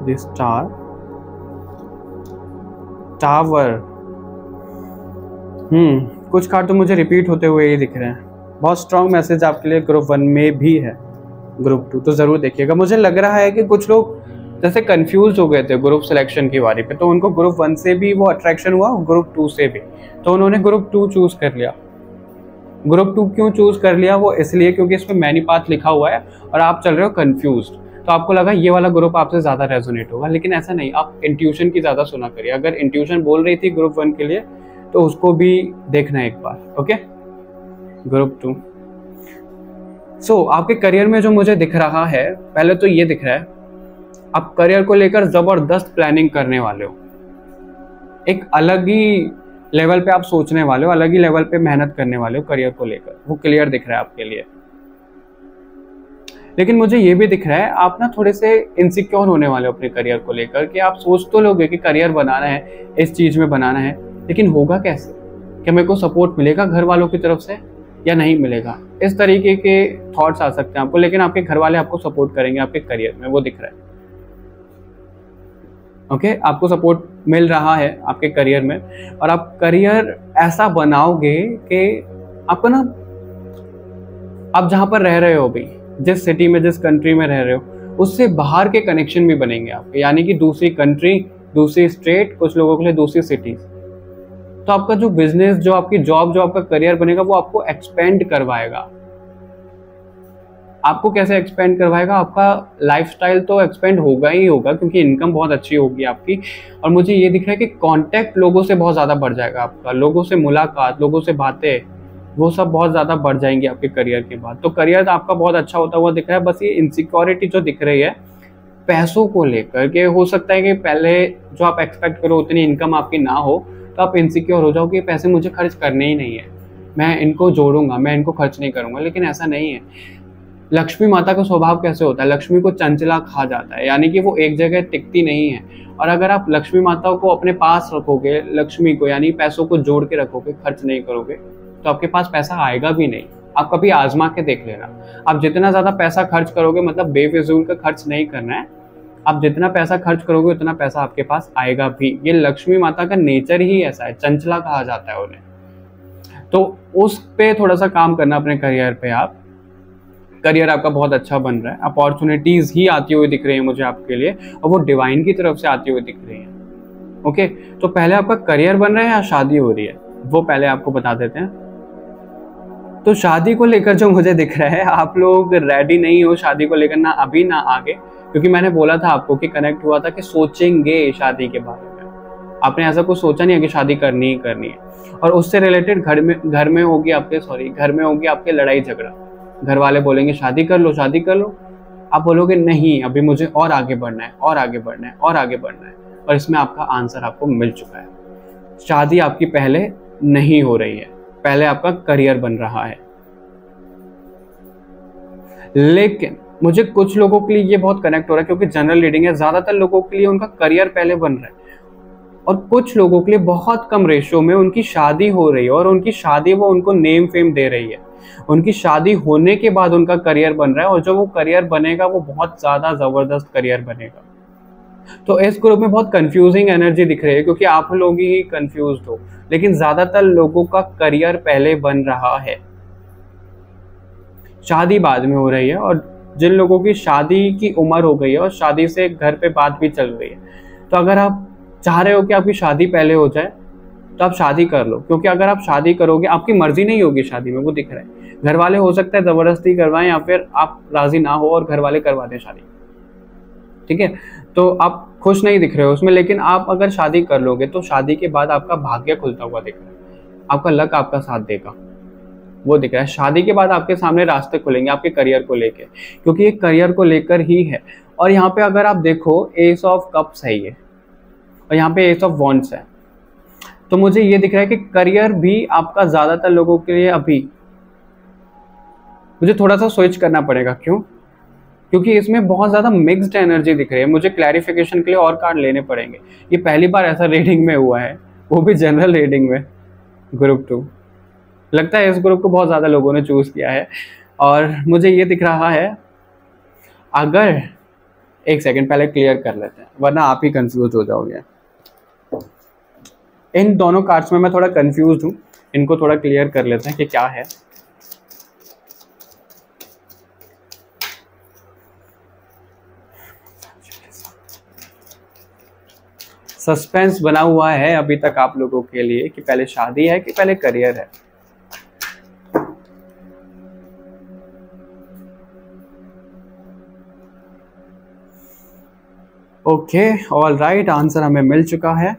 this tower. कुछ कार्ड तो मुझे रिपीट होते हुए ही दिख रहे हैं। बहुत स्ट्रॉन्ग मैसेज आपके लिए ग्रुप 1 में भी है। ग्रुप 2 तो जरूर देखिएगा। मुझे लग रहा है कि कुछ लोग जैसे कंफ्यूज हो गए थे ग्रुप सिलेक्शन की बारी पे, तो उनको ग्रुप 1 से भी वो अट्रैक्शन हुआ, ग्रुप 2 से भी, तो उन्होंने ग्रुप 2 चूज कर लिया। ग्रुप 2 क्यों चूज कर लिया? वो इसलिए क्योंकि इसमें मैनी पाथ लिखा हुआ है और आप चल रहे हो कंफ्यूज, तो आपको लगा ये वाला ग्रुप आपसे ज्यादा रेजोनेट होगा। लेकिन ऐसा नहीं, आप इंट्यूशन की ज्यादा सुना करिए। अगर इंट्यूशन बोल रही थी ग्रुप 1 के लिए, तो उसको भी देखना एक बार। Okay, group 2। सो आपके करियर में जो मुझे दिख रहा है, पहले तो ये दिख रहा है आप करियर को लेकर जबरदस्त प्लानिंग करने वाले हो। एक अलग ही लेवल पे आप सोचने वाले हो, अलग ही लेवल पे मेहनत करने वाले हो करियर को लेकर, वो क्लियर दिख रहा है आपके लिए। लेकिन मुझे ये भी दिख रहा है आप ना थोड़े से इनसिक्योर होने वाले हो अपने करियर को लेकर, कि आप सोच तो लोगे कि करियर बनाना है, इस चीज में बनाना है, लेकिन होगा कैसे? क्या मेरे को सपोर्ट मिलेगा घर वालों की तरफ से या नहीं मिलेगा? इस तरीके के थॉट्स आ सकते हैं आपको। लेकिन आपके घर वाले आपको सपोर्ट करेंगे आपके करियर में, वो दिख रहा है। ओके, आपको सपोर्ट मिल रहा है आपके करियर में, और आप करियर ऐसा बनाओगे कि आपको ना, आप जहां पर रह रहे हो अभी, जिस सिटी में, जिस कंट्री में रह रहे हो, उससे बाहर के कनेक्शन भी बनेंगे आपके, यानी कि दूसरी कंट्री, दूसरी स्टेट, कुछ लोगों के लिए दूसरी सिटीज। तो आपका जो बिजनेस, जो आपकी जॉब, जो आपका करियर बनेगा, वो आपको एक्सपेंड करवाएगा। आपको कैसे एक्सपेंड करवाएगा? आपका लाइफस्टाइल तो एक्सपेंड होगा ही होगा, क्योंकि इनकम बहुत अच्छी होगी आपकी। और मुझे ये दिख रहा है कि कांटेक्ट लोगों से बहुत ज़्यादा बढ़ जाएगा आपका, लोगों से मुलाकात, लोगों से बातें, वो सब बहुत ज़्यादा बढ़ जाएंगी आपके करियर के बाद। तो करियर आपका बहुत अच्छा होता हुआ दिख रहा है। बस ये इनसिक्योरिटी जो दिख रही है पैसों को लेकर के, हो सकता है कि पहले जो आप एक्सपेक्ट करो उतनी इनकम आपकी ना हो, तो आप इनसिक्योर हो जाओ कि पैसे मुझे खर्च करने ही नहीं है, मैं इनको जोड़ूंगा, मैं इनको खर्च नहीं करूंगा। लेकिन ऐसा नहीं है। लक्ष्मी माता का स्वभाव कैसे होता है? लक्ष्मी को चंचला कहा जाता है, यानी कि वो एक जगह टिकती नहीं है। और अगर आप लक्ष्मी माता को अपने पास रखोगे, लक्ष्मी को यानी पैसों को जोड़ के रखोगे, खर्च नहीं करोगे, तो आपके पास पैसा आएगा भी नहीं। आप कभी आजमा के देख लेना। आप जितना ज्यादा पैसा खर्च करोगे, मतलब बेफिजूल का खर्च नहीं करना है, आप जितना पैसा खर्च करोगे उतना पैसा आपके पास आएगा भी। ये लक्ष्मी माता का नेचर ही ऐसा है, चंचला कहा जाता है उन्हें। तो उस पे थोड़ा सा काम करना अपने करियर पे। आप करियर आपका बहुत अच्छा बन रहा है, अपॉर्चुनिटीज ही आती हुई दिख रही है मुझे आपके लिए, और वो डिवाइन की तरफ से आती हुई दिख रही है। ओके, तो पहले आपका करियर बन रहा है या शादी हो रही है, वो पहले आपको बता देते हैं। तो शादी को लेकर जो मुझे दिख रहा है, आप लोग रेडी नहीं हो शादी को लेकर, ना अभी ना आगे। क्योंकि मैंने बोला था आपको कि कनेक्ट हुआ था कि सोचेंगे शादी के बारे में। आपने ऐसा कुछ सोचा नहीं है कि शादी करनी ही करनी है। और उससे रिलेटेड घर में होगी आपके लड़ाई झगड़ा। घर वाले बोलेंगे शादी कर लो, शादी कर लो। आप बोलोगे नहीं, अभी मुझे और आगे बढ़ना है, और आगे बढ़ना है, और आगे बढ़ना है। और इसमें आपका आंसर आपको मिल चुका है। शादी आपकी पहले नहीं हो रही है, पहले आपका करियर बन रहा है। लेकिन मुझे कुछ लोगों के लिए ये बहुत कनेक्ट हो रहा है, क्योंकि जनरल रीडिंग है। ज्यादातर लोगों के लिए उनका करियर पहले बन रहा है, और कुछ लोगों के लिए बहुत कम रेशियो में उनकी शादी हो रही है, और उनकी शादी वो उनको नेम फेम दे रही है। उनकी शादी होने के बाद उनका करियर बन रहा है, और जो वो करियर बनेगा वो बहुत ज्यादा जबरदस्त करियर बनेगा। तो इस ग्रुप में बहुत कंफ्यूजिंग एनर्जी दिख रही है, क्योंकि आप लोग ही कंफ्यूज हो। लेकिन ज्यादातर लोगों का करियर पहले बन रहा है, शादी बाद में हो रही है। और जिन लोगों की शादी की उम्र हो गई है और शादी से घर पे बात भी चल रही है, तो अगर आप चाह रहे हो कि आपकी शादी पहले हो जाए, तो आप शादी कर लो। क्योंकि अगर आप शादी करोगे, आपकी मर्जी नहीं होगी शादी में, वो दिख रहा है। घर वाले हो सकता है जबरदस्ती करवाएं, या फिर आप राजी ना हो और घर वाले करवा दें शादी, ठीक है। तो आप खुश नहीं दिख रहे हो उसमें। लेकिन आप अगर शादी कर लोगे, तो शादी के बाद आपका भाग्य खुलता हुआ दिख रहा है, आपका लक आपका साथ देगा, वो दिख रहा है। शादी के बाद आपके सामने रास्ते खुलेंगे आपके करियर को लेके, क्योंकि ये करियर को लेकर ही है। और यहाँ पे अगर आप देखो, एस ऑफ कप्स है ये, और यहाँ पे एस ऑफ वॉन्ड्स है। तो मुझे ये दिख रहा है कि करियर भी आपका ज्यादातर लोगों के लिए अभी मुझे थोड़ा सा स्विच करना पड़ेगा। क्यों? क्योंकि इसमें बहुत ज्यादा मिक्स्ड एनर्जी दिख रही है। मुझे क्लैरिफिकेशन के लिए और कार्ड लेने पड़ेंगे। ये पहली बार ऐसा रीडिंग में हुआ है, वो भी जनरल रीडिंग में, ग्रुप 2। लगता है इस ग्रुप को बहुत ज्यादा लोगों ने चूज किया है। और मुझे ये दिख रहा है, अगर एक सेकंड पहले क्लियर कर लेते हैं, वरना आप ही कंफ्यूज हो जाओगे। इन दोनों कार्ड्स में मैं थोड़ा कंफ्यूज हूं, इनको थोड़ा क्लियर कर लेते हैं कि क्या है। सस्पेंस बना हुआ है अभी तक आप लोगों के लिए कि पहले शादी है कि पहले करियर है। ओके, ऑल राइट, आंसर हमें मिल चुका है।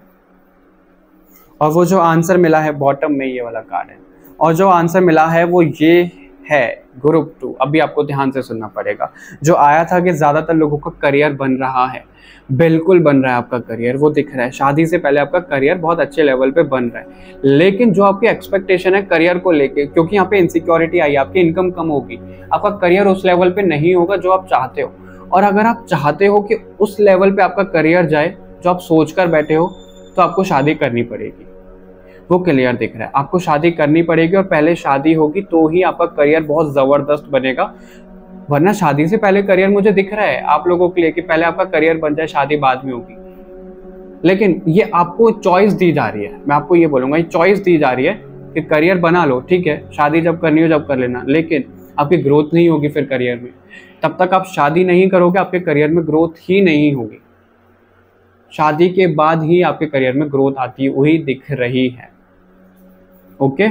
और वो जो आंसर मिला है बॉटम में, ये वाला कार्ड है। और जो आंसर मिला है वो ये है, ग्रुप 2। अभी आपको ध्यान से सुनना पड़ेगा। जो आया था कि ज्यादातर लोगों का करियर बन रहा है, बिल्कुल बन रहा है आपका करियर, वो दिख रहा है। शादी से पहले आपका करियर बहुत अच्छे लेवल पे बन रहा है। लेकिन जो आपकी एक्सपेक्टेशन है करियर को लेके, क्योंकि यहाँ पे इनसिक्योरिटी आई, आपकी इनकम कम होगी, आपका करियर उस लेवल पे नहीं होगा जो आप चाहते हो। और अगर आप चाहते हो कि उस लेवल पे आपका करियर जाए जो आप सोच कर बैठे हो, तो आपको शादी करनी पड़ेगी। वो क्लियर दिख रहा है, आपको शादी करनी पड़ेगी। और पहले शादी होगी तो ही आपका करियर बहुत जबरदस्त बनेगा, वरना शादी से पहले करियर मुझे दिख रहा है आप लोगों के लिए कि पहले आपका करियर बन जाए, शादी बाद में होगी। लेकिन ये आपको चॉइस दी जा रही है, मैं आपको ये बोलूंगा, ये चॉइस दी जा रही है कि करियर बना लो, ठीक है, शादी जब करनी हो जब कर लेना। लेकिन आपकी ग्रोथ नहीं होगी फिर करियर में। तब तक आप शादी नहीं करोगे, आपके करियर में ग्रोथ ही नहीं होगी। शादी के बाद ही आपके करियर में ग्रोथ आती हुई दिख रही है। ओके,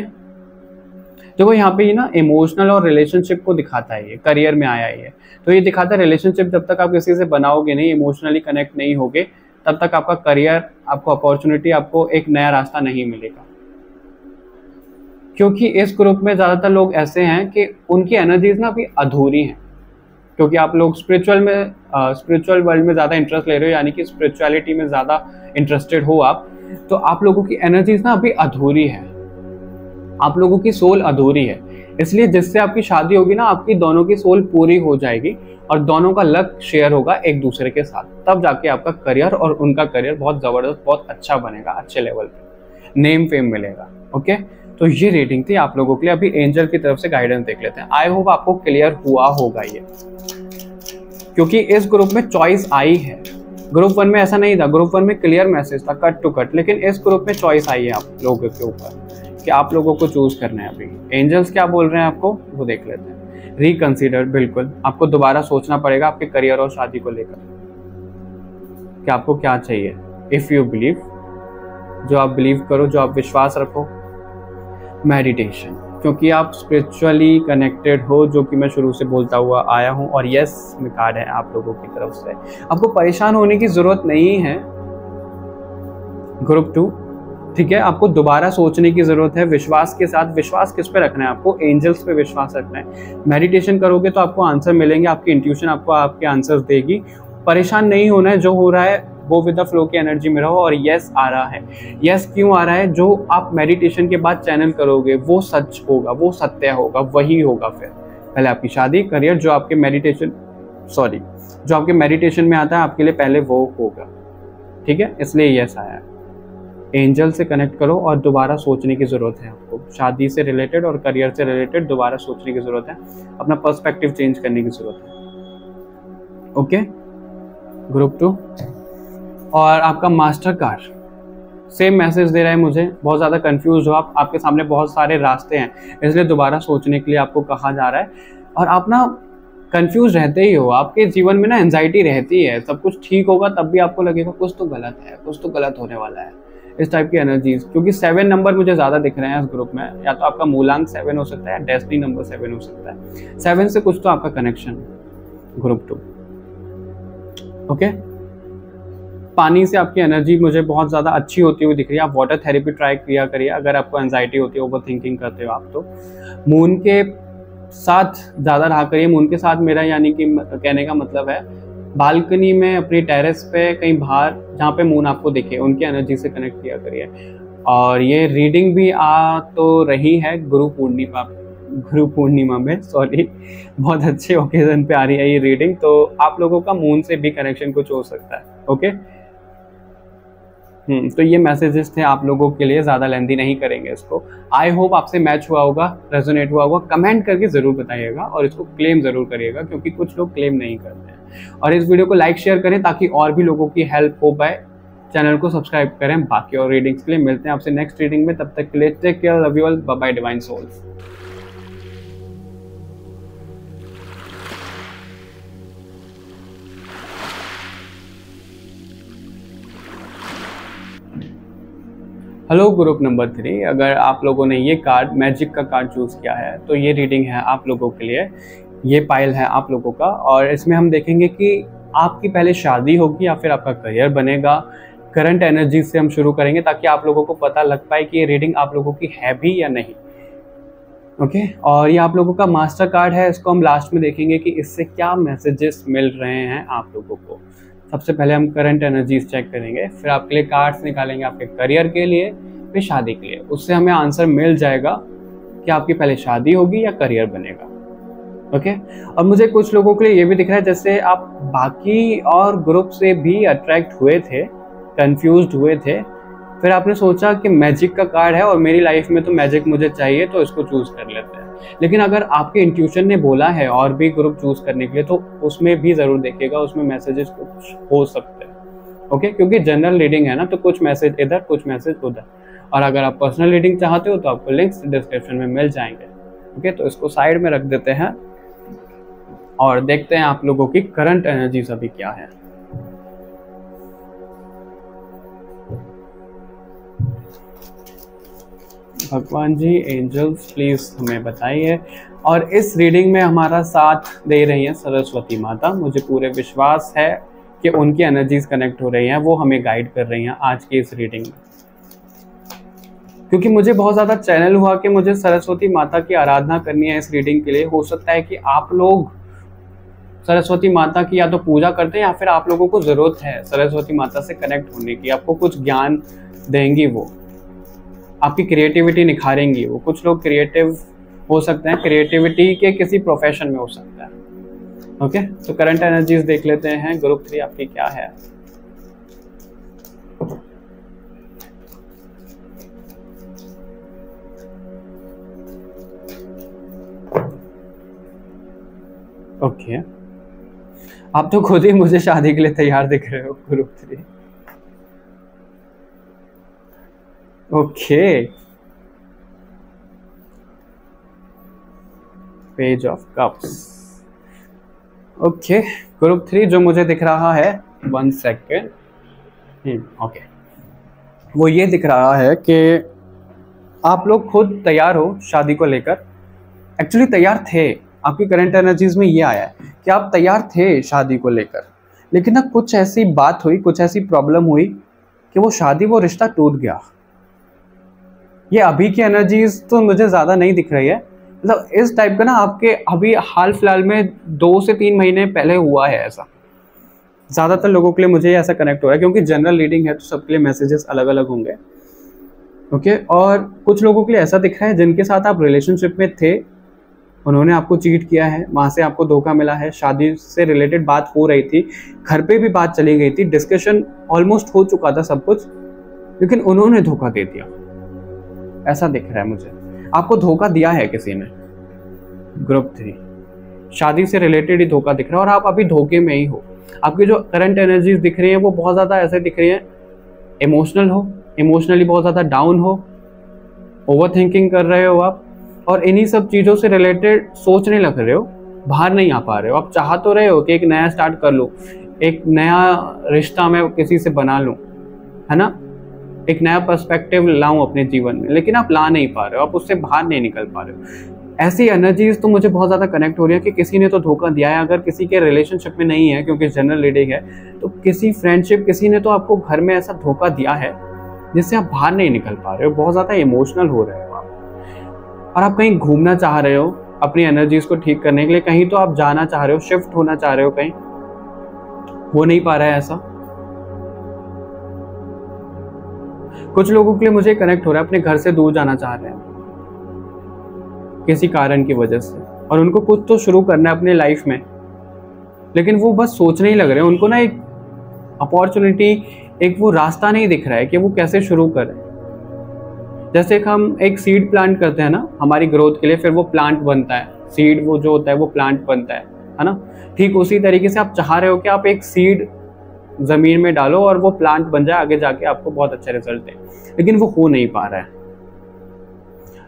देखो यहाँ पे ये ना इमोशनल और रिलेशनशिप को दिखाता है, ये करियर में आया है ये। तो ये दिखाता है रिलेशनशिप जब तक आप किसी से बनाओगे नहीं, इमोशनली कनेक्ट नहीं होगे, तब तक आपका करियर, आपको अपॉर्चुनिटी, आपको एक नया रास्ता नहीं मिलेगा। क्योंकि इस ग्रुप में ज़्यादातर लोग ऐसे हैं कि उनकी एनर्जीज ना अभी अधूरी हैं, क्योंकि आप लोग स्पिरिचुअल वर्ल्ड में ज़्यादा इंटरेस्ट ले रहे हो, यानी कि स्पिरिचुअलिटी में ज़्यादा इंटरेस्टेड हो आप, तो आप लोगों की एनर्जीज ना अभी अधूरी है, आप लोगों की सोल अधूरी है। इसलिए जिससे आपकी शादी होगी ना, आपकी दोनों की सोल पूरी हो जाएगी और दोनों का लक शेयर होगा एक दूसरे के साथ, तब जाके आपका करियर और उनका करियर बहुत ज़बरदस्त, बहुत अच्छा बनेगा, अच्छे लेवल पे नेम फेम मिलेगा। ओके, तो ये रेटिंग थी आप लोगों के लिए। अभी एंजल की तरफ से गाइडेंस देख लेते हैं। आई होप आपको क्लियर हुआ होगा ये, क्योंकि इस ग्रुप में चॉइस आई है। ग्रुप 1 में ऐसा नहीं था, ग्रुप 1 में क्लियर मैसेज था, कट टू कट, लेकिन इस ग्रुप में चॉइस आई है आप लोगों के ऊपर कि आप लोगों को चूज करना है। अभी एंजल्स क्या बोल रहे हैं आपको, वो देख लेते हैं। रिकंसीडर, बिल्कुल आपको दोबारा सोचना पड़ेगा आपके करियर और शादी को लेकर कि आपको क्या चाहिए। इफ यू बिलीव, जो आप बिलीव करो, जो आप विश्वास रखो। मेडिटेशन, क्योंकि आप स्पिरिचुअली कनेक्टेड हो, जो कि मैं शुरू से बोलता हुआ आया हूं, और यस में कार्ड है आप लोगों की तरफ से। आपको परेशान होने की जरूरत नहीं है ग्रुप 2, ठीक है। आपको दोबारा सोचने की जरूरत है विश्वास के साथ। विश्वास किस पे रखना है आपको, एंजल्स पे विश्वास रखना है। मेडिटेशन करोगे तो आपको आंसर मिलेंगे, आपकी इंट्यूशन आपको आपके आंसर्स देगी। परेशान नहीं होना है, जो हो रहा है वो विद द फ्लो की एनर्जी में रहो। और यस आ रहा है, यस क्यों आ रहा है, जो आप मेडिटेशन के बाद चैनल करोगे वो सच होगा, वो सत्य होगा, वही होगा। फिर पहले आपकी शादी, करियर, जो आपके मेडिटेशन में आता है आपके लिए, पहले वो होगा, ठीक है। इसलिए यस आया है। एंजल से कनेक्ट करो और दोबारा सोचने की जरूरत है आपको, शादी से रिलेटेड और करियर से रिलेटेड दोबारा सोचने की जरूरत है, अपना पर्सपेक्टिव चेंज करने की जरूरत है। ओके, ग्रुप 2 और आपका मास्टर कार्ड सेम मैसेज दे रहा है मुझे। बहुत ज़्यादा कंफ्यूज हो आप, आपके सामने बहुत सारे रास्ते हैं, इसलिए दोबारा सोचने के लिए आपको कहा जा रहा है। और आप ना कंफ्यूज रहते ही हो, आपके जीवन में ना एंजाइटी रहती है। सब कुछ ठीक होगा तब भी आपको लगेगा कुछ तो गलत है, कुछ तो गलत होने वाला है, इस टाइप की एनर्जीज। क्योंकि 7 नंबर मुझे ज़्यादा दिख रहे हैं इस ग्रुप में, या तो आपका मूलांक 7 हो सकता है, डेस्टिनी नंबर 7 हो सकता है। 7 से कुछ तो आपका कनेक्शन, ग्रुप 2। ओके, पानी से आपकी एनर्जी मुझे बहुत ज़्यादा अच्छी होती हुई दिख रही है। आप वाटर थेरेपी ट्राई किया करिए अगर आपको एंजाइटी होती है, ओवर थिंकिंग करते हो आप तो। मून के साथ ज़्यादा रहा करिए। मून के साथ मेरा यानी कि कहने का मतलब है बालकनी में, अपनी टेरेस पे, कहीं बाहर जहाँ पे मून आपको दिखे, उनकी एनर्जी से कनेक्ट किया करिए। और ये रीडिंग भी आ तो रही है गुरु पूर्णिमा में, सॉरी, बहुत अच्छे ओकेजन पे आ रही है ये रीडिंग, तो आप लोगों का मून से भी कनेक्शन कुछ हो सकता है। ओके, तो ये मैसेजेस थे आप लोगों के लिए, ज़्यादा लेंथी नहीं करेंगे इसको। आई होप आपसे मैच हुआ होगा, रेजोनेट हुआ होगा। कमेंट करके ज़रूर बताइएगा और इसको क्लेम ज़रूर करिएगा, क्योंकि कुछ लोग क्लेम नहीं करते हैं। और इस वीडियो को लाइक शेयर करें ताकि और भी लोगों की हेल्प हो पाए। चैनल को सब्सक्राइब करें। बाकी और रीडिंग्स के लिए मिलते हैं आपसे नेक्स्ट रीडिंग में। तब तक के लिए take care, love you all, bye bye divine souls. Hello group number 3, अगर आप लोगों ने ये कार्ड, मैजिक का कार्ड चूज किया है, तो ये रीडिंग है आप लोगों के लिए। ये पाइल है आप लोगों का, और इसमें हम देखेंगे कि आपकी पहले शादी होगी या फिर आपका करियर बनेगा। करंट एनर्जी से हम शुरू करेंगे ताकि आप लोगों को पता लग पाए कि ये रीडिंग आप लोगों की है भी या नहीं। ओके, और ये आप लोगों का मास्टर कार्ड है, इसको हम लास्ट में देखेंगे कि इससे क्या मैसेजेस मिल रहे हैं आप लोगों को। सबसे पहले हम करंट एनर्जीज चेक करेंगे, फिर आपके लिए कार्ड्स निकालेंगे आपके करियर के लिए, फिर शादी के लिए। उससे हमें आंसर मिल जाएगा कि आपकी पहले शादी होगी या करियर बनेगा। ओके, और मुझे कुछ लोगों के लिए ये भी दिख रहा है जैसे आप बाकी और ग्रुप से भी अट्रैक्ट हुए थे, कंफ्यूज्ड हुए थे, फिर आपने सोचा कि मैजिक का कार्ड है और मेरी लाइफ में तो मैजिक मुझे चाहिए, तो इसको चूज कर लेते हैं। लेकिन अगर आपके इंट्यूशन ने बोला है और भी ग्रुप चूज करने के लिए, तो उसमें भी जरूर देखिएगा, उसमें मैसेजेस कुछ हो सकते हैं। ओके, क्योंकि जनरल रीडिंग है ना, तो कुछ मैसेज इधर, कुछ मैसेज उधर। और अगर आप पर्सनल रीडिंग चाहते हो तो आपको लिंक्स डिस्क्रिप्शन में मिल जाएंगे। ओके, तो इसको साइड में रख देते हैं और देखते हैं आप लोगों की करंट एनर्जीज अभी क्या है। भगवान जी, एंजल्स प्लीज हमें बताइए। और इस रीडिंग में हमारा साथ दे रही हैं सरस्वती माता। मुझे पूरे विश्वास है कि उनकी एनर्जीज कनेक्ट हो रही हैं, वो हमें गाइड कर रही हैं आज की इस रीडिंग में। क्योंकि मुझे बहुत ज़्यादा चैनल हुआ कि मुझे सरस्वती माता की आराधना करनी है इस रीडिंग के लिए। हो सकता है कि आप लोग सरस्वती माता की या तो पूजा करते हैं या फिर आप लोगों को ज़रूरत है सरस्वती माता से कनेक्ट होने की। आपको कुछ ज्ञान देंगी वो, आपकी क्रिएटिविटी निखारेंगी वो। कुछ लोग क्रिएटिव हो सकते हैं, क्रिएटिविटी के किसी प्रोफेशन में हो सकता है। ओके, तो करंट एनर्जीज देख लेते हैं। ग्रुप 3 आपकी क्या है? ओके, आप तो खुद ही मुझे शादी के लिए तैयार दिख रहे हो group 3। Okay, page of cups. Okay, group 3 जो मुझे दिख रहा है, 1 सेकेंड। ओके, वो ये दिख रहा है कि आप लोग खुद तैयार हो शादी को लेकर। एक्चुअली तैयार थे, आपकी करंट एनर्जीज में ये आया है कि आप तैयार थे शादी को लेकर, लेकिन ना कुछ ऐसी बात हुई, कुछ ऐसी प्रॉब्लम हुई कि वो शादी, वो रिश्ता टूट गया। ये अभी की एनर्जीज तो मुझे ज़्यादा नहीं दिख रही है, मतलब इस टाइप का ना आपके अभी हाल फिलहाल में 2 से 3 महीने पहले हुआ है ऐसा। ज़्यादातर लोगों के लिए मुझे ऐसा कनेक्ट हो रहा है, क्योंकि जनरल रीडिंग है तो सबके लिए मैसेजेस अलग अलग होंगे। ओके, और कुछ लोगों के लिए ऐसा दिख रहा है जिनके साथ आप रिलेशनशिप में थे, उन्होंने आपको चीट किया है, वहाँ से आपको धोखा मिला है। शादी से रिलेटेड बात हो रही थी, घर पे भी बात चली गई थी, डिस्कशन ऑलमोस्ट हो चुका था सब कुछ, लेकिन उन्होंने धोखा दे दिया। ऐसा दिख रहा है मुझे, आपको धोखा दिया है किसी ने। ग्रुप 3 शादी से रिलेटेड ही धोखा दिख रहा है और आप अभी धोखे में ही हो। आपकी जो करंट एनर्जीज दिख रही हैं वो बहुत ज़्यादा ऐसे दिख रही हैं, इमोशनल हो, इमोशनली बहुत ज़्यादा डाउन हो, ओवर थिंकिंग कर रहे हो आप, और इन्हीं सब चीज़ों से रिलेटेड सोचने लग रहे हो, बाहर नहीं आ पा रहे हो। आप चाह तो रहे हो कि एक नया स्टार्ट कर लूँ, एक नया रिश्ता मैं किसी से बना लूँ, है ना, एक नया पर्सपेक्टिव लाऊं अपने जीवन में, लेकिन आप ला नहीं पा रहे हो, आप उससे बाहर नहीं निकल पा रहे हो। ऐसी एनर्जीज तो मुझे बहुत ज़्यादा कनेक्ट हो रही है कि किसी ने तो धोखा दिया है। अगर किसी के रिलेशनशिप में नहीं है, क्योंकि जनरल रीडिंग है, तो किसी फ्रेंडशिप, किसी ने तो आपको घर में ऐसा धोखा दिया है जिससे आप बाहर नहीं निकल पा रहे हो, बहुत ज़्यादा इमोशनल हो रहे हो आप। और आप कहीं घूमना चाह रहे हो अपनी एनर्जीज को ठीक करने के लिए, कहीं तो आप जाना चाह रहे हो, शिफ्ट होना चाह रहे हो कहीं, हो नहीं पा रहा है ऐसा। कुछ लोगों के लिए मुझे कनेक्ट हो रहा है अपने घर से दूर जाना चाह रहे हैं किसी कारण की वजह से, और उनको कुछ तो शुरू करना है अपने लाइफ में, लेकिन वो बस सोचने ही लग रहे हैं। उनको ना एक अपॉर्चुनिटी, एक वो रास्ता नहीं दिख रहा है कि वो कैसे शुरू करें। जैसे कि हम एक सीड प्लांट करते हैं ना हमारी ग्रोथ के लिए, फिर वो प्लांट बनता है, सीड वो जो होता है वो प्लांट बनता है ना। ठीक उसी तरीके से आप चाह रहे हो कि आप एक सीड जमीन में डालो और वो प्लांट बन जाए, आगे जाके आपको बहुत अच्छे रिजल्ट दे, लेकिन वो हो नहीं पा रहा है।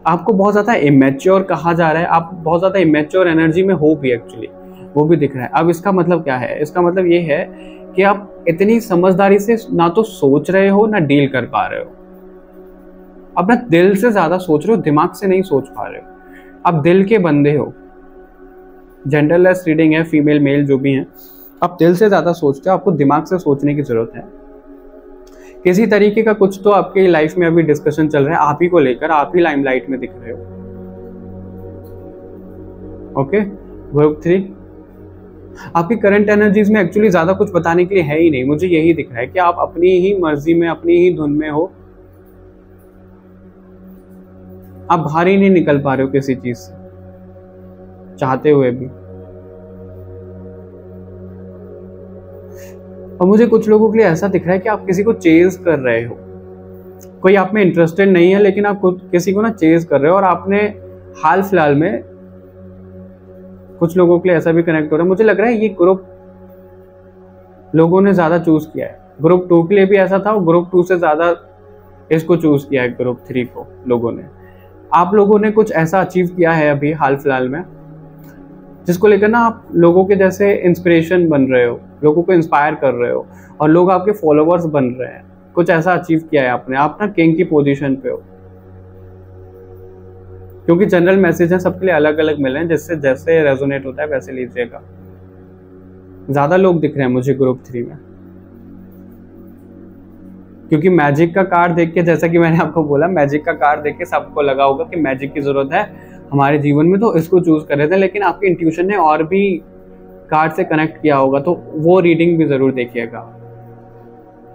आपको बहुत ज़्यादा इमेच्योर कहा जा रहा है, आप बहुत ज़्यादा इमेच्योर एनर्जी में हो भी, एक्चुअली वो भी दिख रहा है। अब इसका मतलब क्या है? इसका मतलब ये है कि आप इतनी समझदारी से ना तो सोच रहे हो ना डील कर पा रहे हो। अपना दिल से ज़्यादा सोच रहे हो, दिमाग से नहीं सोच पा रहे हो। आप दिल के बंदे हो। जेंडरलेस रीडिंग है, फीमेल मेल जो भी हैं, आप दिल से ज़्यादा सोचते हो, आपको दिमाग से सोचने की ज़रूरत है। किसी तरीके का कुछ तो आपकी लाइफ में अभी डिस्कशन चल रहा है, आप ही को लेकर, आप ही लाइमलाइट में दिख रहे हो। ओके, ग्रुप 3 आपकी करंट एनर्जीज में एक्चुअली ज़्यादा कुछ बताने के लिए है ही नहीं। मुझे यही दिख रहा है कि आप अपनी ही मर्जी में, अपनी ही धुन में हो, आप बाहर ही नहीं निकल पा रहे हो किसी चीज़ से, चाहते हुए भी। और मुझे कुछ लोगों के लिए ऐसा दिख रहा है कि आप किसी को चेज कर रहे हो, कोई आप में इंटरेस्टेड नहीं है, लेकिन आप किसी को ना चेज कर रहे हो। और आपने हाल फिलहाल में, कुछ लोगों के लिए ऐसा भी कनेक्ट हो रहा है, मुझे लग रहा है ये ग्रुप लोगों ने ज़्यादा चूज किया है। ग्रुप 2 के लिए भी ऐसा था, और ग्रुप 2 से ज़्यादा इसको चूज किया है ग्रुप 3 को लोगों ने। आप लोगों ने कुछ ऐसा अचीव किया है अभी हाल फिलहाल में, जिसको लेकर ना आप लोगों के जैसे इंस्पिरेशन बन रहे हो, लोगों को इंस्पायर कर रहे हो, और लोग आपके फॉलोअर्स बन रहे हैं। कुछ ऐसा अचीव किया है आपने, आप ना किंग की पोजीशन पे हो। क्योंकि जनरल मैसेज है, सबके लिए अलग अलग मिले हैं, जिससे जैसे रेजोनेट होता है वैसे लीजिएगा। ज्यादा लोग दिख रहे हैं मुझे ग्रुप 3 में, क्योंकि मैजिक का कार्ड देख के, जैसा कि मैंने आपको बोला, मैजिक का कार्ड देख के सबको लगा होगा कि मैजिक की जरूरत है हमारे जीवन में, तो इसको चूज कर रहे थे। लेकिन आपकी इंट्यूशन ने और भी कार्ड से कनेक्ट किया होगा, तो वो रीडिंग भी जरूर देखिएगा।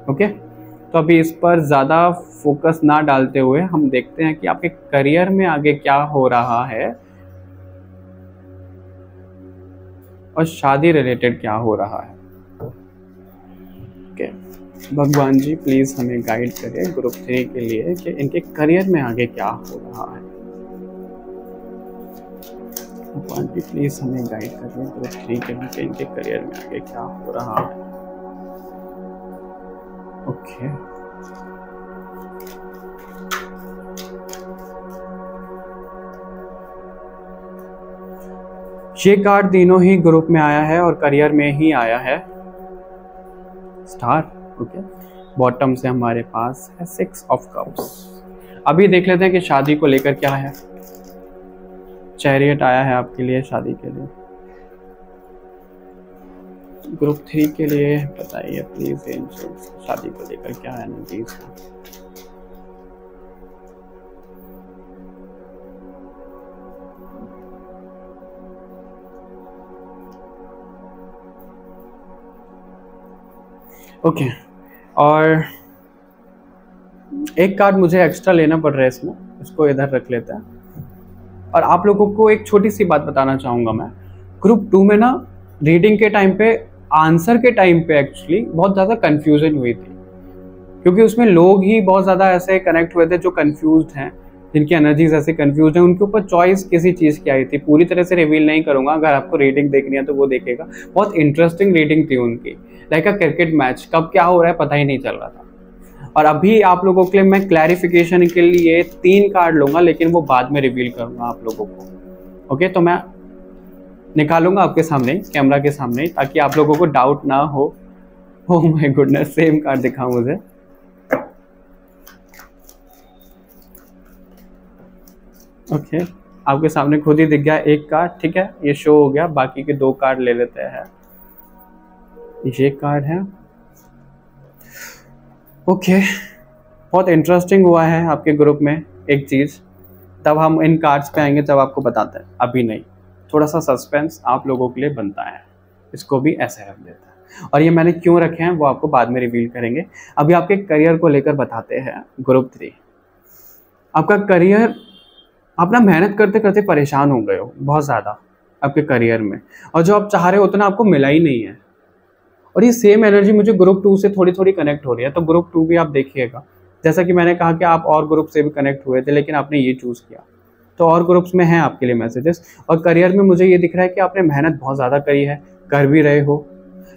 ओके, तो अभी इस पर ज्यादा फोकस ना डालते हुए हम देखते हैं कि आपके करियर में आगे क्या हो रहा है और शादी रिलेटेड क्या हो रहा है। ओके, भगवान जी प्लीज हमें गाइड करें ग्रुप 3 के लिए कि इनके करियर में आगे क्या हो रहा है। भगवान जी प्लीज हमें गाइड करें ग्रुप 3 के लिए कि इनके करियर में आगे क्या हो रहा है। ओके, ये कार्ड तीनों ही ग्रुप में आया है और करियर में ही आया है, स्टार। ओके, बॉटम से हमारे पास है 6 ऑफ कप्स। अभी देख लेते हैं कि शादी को लेकर क्या है। चैरियट आया है आपके लिए शादी के लिए। ग्रुप 3 के लिए बताइए प्लीज एंजल्स, शादी को लेकर क्या एनर्जीज है। ओके, और एक कार्ड मुझे एक्स्ट्रा लेना पड़ रहा है इसमें, इसको इधर रख लेते हैं। और आप लोगों को एक छोटी सी बात बताना चाहूँगा मैं, ग्रुप 2 में ना रीडिंग के टाइम पे, आंसर के टाइम पे एक्चुअली बहुत ज़्यादा कन्फ्यूजन हुई थी, क्योंकि उसमें लोग ही बहुत ज़्यादा ऐसे कनेक्ट हुए थे जो कन्फ्यूज्ड हैं, जिनकी एनर्जीज ऐसे कन्फ्यूज हैं। उनके ऊपर चॉइस किसी चीज़ की आई थी, पूरी तरह से रिवील नहीं करूँगा, अगर आपको रीडिंग देखनी है तो वो देखेगा। बहुत इंटरेस्टिंग रीडिंग थी उनकी, लाइक अ क्रिकेट मैच, कब क्या हो रहा है पता ही नहीं चल रहा था। और अभी आप लोगों के लिए मैं क्लैरिफिकेशन के लिए 3 कार्ड लूंगा, लेकिन वो बाद में रिवील करूंगा आप लोगों को। ओके, तो मैं निकालूंगा आपके सामने, कैमरा के सामने, ताकि आप लोगों को डाउट ना हो। Oh my goodness, same card दिखा मुझे। ओके, आपके सामने खुद ही दिख गया एक कार्ड, ठीक है, ये शो हो गया। बाकी के 2 कार्ड ले लेते हैं। ये कार्ड है। ओके, बहुत इंटरेस्टिंग हुआ है आपके ग्रुप में एक चीज़, तब हम इन कार्ड्स पे आएंगे तब आपको बताते हैं, अभी नहीं। थोड़ा सा सस्पेंस आप लोगों के लिए बनता है, इसको भी ऐसे रख देता है। और ये मैंने क्यों रखे हैं वो आपको बाद में रिवील करेंगे। अभी आपके करियर को लेकर बताते हैं ग्रुप 3। आपका करियर, आप ना मेहनत करते करते परेशान हो गए हो बहुत ज़्यादा आपके करियर में, और जो आप चाह रहे हो उतना आपको मिला ही नहीं है। और ये सेम एनर्जी मुझे ग्रुप 2 से थोड़ी थोड़ी कनेक्ट हो रही है, तो ग्रुप 2 भी आप देखिएगा। जैसा कि मैंने कहा कि आप और ग्रुप से भी कनेक्ट हुए थे, लेकिन आपने ये चूज़ किया, तो और ग्रुप्स में हैं आपके लिए मैसेजेस। और करियर में मुझे ये दिख रहा है कि आपने मेहनत बहुत ज़्यादा करी है, कर भी रहे हो,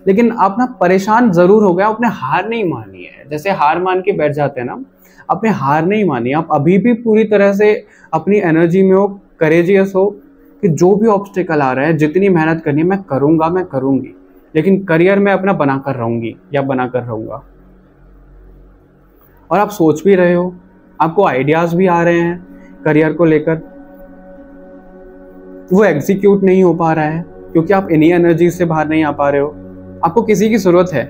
लेकिन आप ना परेशान ज़रूर हो गए, आपने हार नहीं मानी है। जैसे हार मान के बैठ जाते हैं ना, आपने हार नहीं मानी, आप अभी भी पूरी तरह से अपनी एनर्जी में हो, करेजियस हो कि जो भी ऑब्स्टिकल आ रहा है, जितनी मेहनत करनी है मैं करूँगा, मैं करूँगी, लेकिन करियर में अपना बना कर रहूँगी या बना कर रहूँगा। और आप सोच भी रहे हो, आपको आइडियाज़ भी आ रहे हैं करियर को लेकर, वो एग्जीक्यूट नहीं हो पा रहा है क्योंकि आप इन्हीं एनर्जी से बाहर नहीं आ पा रहे हो। आपको किसी की ज़रूरत है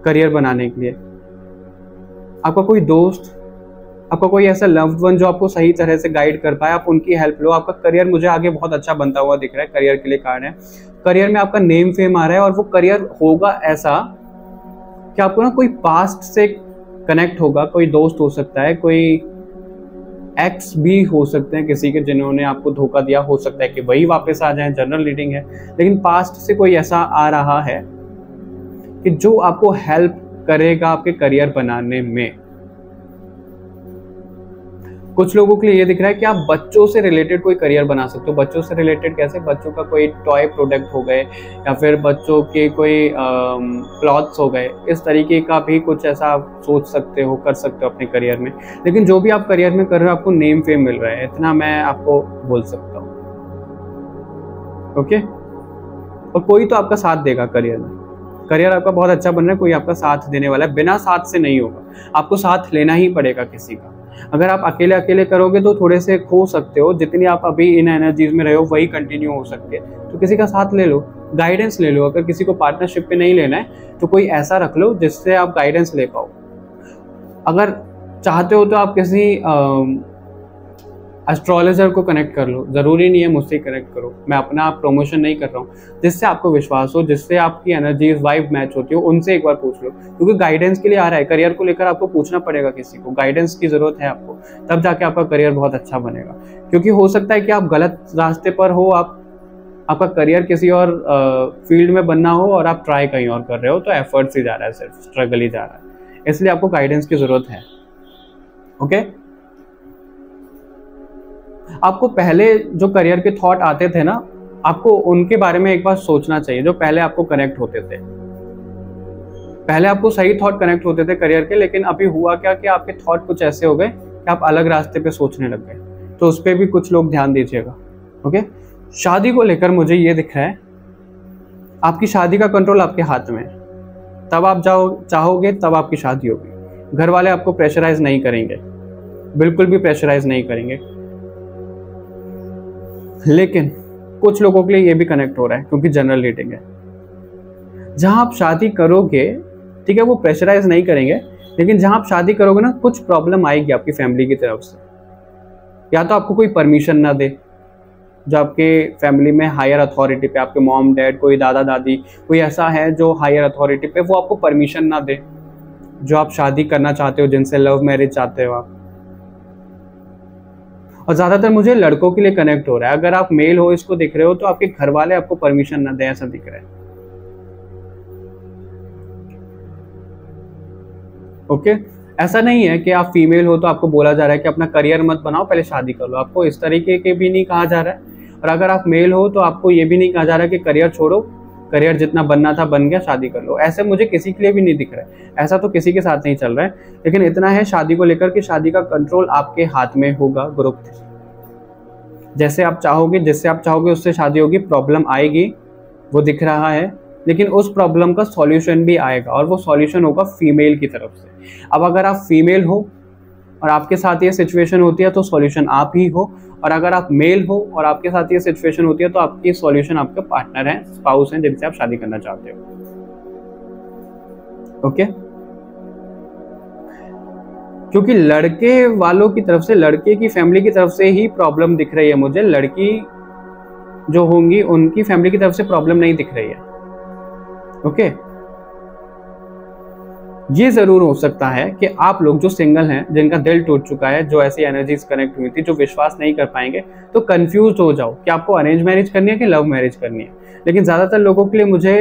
करियर बनाने के लिए, आपका कोई दोस्त, आपका कोई ऐसा लव्ड वन जो आपको सही तरह से गाइड कर पाए, आप उनकी हेल्प लो। आपका करियर मुझे आगे बहुत अच्छा बनता हुआ दिख रहा है, करियर के लिए कार्ड है। करियर में आपका नेम फेम आ रहा है, और वो करियर होगा ऐसा कि आपको ना कोई पास्ट से कनेक्ट होगा, कोई दोस्त हो सकता है, कोई एक्स भी हो सकते हैं किसी के जिन्होंने आपको धोखा दिया, हो सकता है कि वही वापस आ जाए, जनरल रीडिंग है। लेकिन पास्ट से कोई ऐसा आ रहा है कि जो आपको हेल्प करेगा आपके करियर बनाने में। कुछ लोगों के लिए ये दिख रहा है कि आप बच्चों से रिलेटेड कोई करियर बना सकते हो। बच्चों से रिलेटेड कैसे? बच्चों का कोई टॉय प्रोडक्ट हो गए, या फिर बच्चों के कोई क्लॉथ्स हो गए, इस तरीके का भी कुछ ऐसा आप सोच सकते हो, कर सकते हो अपने करियर में। लेकिन जो भी आप करियर में कर रहे हो, आपको नेम फेम मिल रहा है, इतना मैं आपको बोल सकता हूँ। ओके, और कोई तो आपका साथ देगा करियर में। करियर आपका बहुत अच्छा बन रहा है, कोई आपका साथ देने वाला है, बिना साथ से नहीं होगा, आपको साथ लेना ही पड़ेगा किसी का। अगर आप अकेले अकेले करोगे तो थोड़े से खो सकते हो, जितनी आप अभी इन एनर्जीज में रहे हो वही कंटिन्यू हो सकती है। तो किसी का साथ ले लो, गाइडेंस ले लो। अगर किसी को पार्टनरशिप पे नहीं लेना है तो कोई ऐसा रख लो जिससे आप गाइडेंस ले पाओ। अगर चाहते हो तो आप किसी एस्ट्रोलॉजर को कनेक्ट कर लो, ज़रूरी नहीं है मुझसे कनेक्ट करो, मैं अपना प्रमोशन नहीं कर रहा हूँ। जिससे आपको विश्वास हो, जिससे आपकी एनर्जीज वाइब मैच होती हो, उनसे एक बार पूछ लो, क्योंकि गाइडेंस के लिए आ रहा है। करियर को लेकर आपको पूछना पड़ेगा, किसी को गाइडेंस की ज़रूरत है आपको, तब जाके आपका करियर बहुत अच्छा बनेगा। क्योंकि हो सकता है कि आप गलत रास्ते पर हो, आपका करियर किसी और फील्ड में बनना हो और आप ट्राई कहीं और कर रहे हो, तो एफर्ट्स ही जा रहा है, सिर्फ स्ट्रगल ही जा रहा है। इसलिए आपको गाइडेंस की ज़रूरत है। ओके, आपको पहले जो करियर के थॉट आते थे ना, आपको उनके बारे में एक बार सोचना चाहिए, जो पहले आपको कनेक्ट होते थे। पहले आपको सही थॉट कनेक्ट होते थे करियर के, लेकिन अभी हुआ क्या कि आपके थॉट कुछ ऐसे हो गए कि आप अलग रास्ते पे सोचने लग गए। तो उस पर भी कुछ लोग ध्यान दीजिएगा। ओके, शादी को लेकर मुझे ये दिख रहा है, आपकी शादी का कंट्रोल आपके हाथ में है। तब आप चाहोगे तब आपकी शादी होगी। घर वाले आपको प्रेशराइज नहीं करेंगे, बिल्कुल भी प्रेशराइज नहीं करेंगे। लेकिन कुछ लोगों के लिए ये भी कनेक्ट हो रहा है, क्योंकि जनरल रीडिंग है। जहां आप शादी करोगे, ठीक है, वो प्रेशराइज नहीं करेंगे, लेकिन जहां आप शादी करोगे ना, कुछ प्रॉब्लम आएगी आपकी फैमिली की तरफ से। या तो आपको कोई परमिशन ना दे, जो आपके फैमिली में हायर अथॉरिटी पे, आपके मॉम डैड, कोई दादा दादी, कोई ऐसा है जो हायर अथॉरिटी पे, वो आपको परमिशन ना दे जो आप शादी करना चाहते हो, जिनसे लव मैरिज चाहते हो आप। और ज्यादातर मुझे लड़कों के लिए कनेक्ट हो रहा है। अगर आप मेल हो, इसको दिख रहे हो, तो आपके घर वाले आपको परमिशन ना दे, ऐसा दिख रहा है। ओके, ऐसा नहीं है कि आप फीमेल हो तो आपको बोला जा रहा है कि अपना करियर मत बनाओ, पहले शादी कर लो। आपको इस तरीके के भी नहीं कहा जा रहा है। और अगर आप मेल हो तो आपको ये भी नहीं कहा जा रहा है कि करियर छोड़ो, करियर जितना बनना था बन गया, शादी कर लो। ऐसे मुझे किसी के लिए भी नहीं दिख रहा है, ऐसा तो किसी के साथ नहीं चल रहा है। लेकिन इतना है शादी को लेकर कि शादी का कंट्रोल आपके हाथ में होगा। ग्रुप जैसे आप चाहोगे, जिससे आप चाहोगे उससे शादी होगी। प्रॉब्लम आएगी, वो दिख रहा है, लेकिन उस प्रॉब्लम का सॉल्यूशन भी आएगा, और वो सॉल्यूशन होगा फीमेल की तरफ से। अब अगर आप फीमेल हो और आपके साथ ये सिचुएशन होती है तो सॉल्यूशन आप ही हो, और अगर आप मेल हो और आपके साथ ये सिचुएशन होती है तो आपकी सॉल्यूशन आपके पार्टनर हैं, स्पाउस हैं, जिनसे आप शादी करना चाहते हो। ओके, क्योंकि लड़के वालों की तरफ से, लड़के की फैमिली की तरफ से ही प्रॉब्लम दिख रही है मुझे। लड़की जो होंगी उनकी फैमिली की तरफ से प्रॉब्लम नहीं दिख रही है। ओके, ये जरूर हो सकता है कि आप लोग जो सिंगल हैं, जिनका दिल टूट चुका है, जो ऐसी एनर्जीज कनेक्ट हुई थी, जो विश्वास नहीं कर पाएंगे, तो कंफ्यूज हो जाओ कि आपको अरेंज मैरिज करनी है कि लव मैरिज करनी है। लेकिन ज्यादातर लोगों के लिए मुझे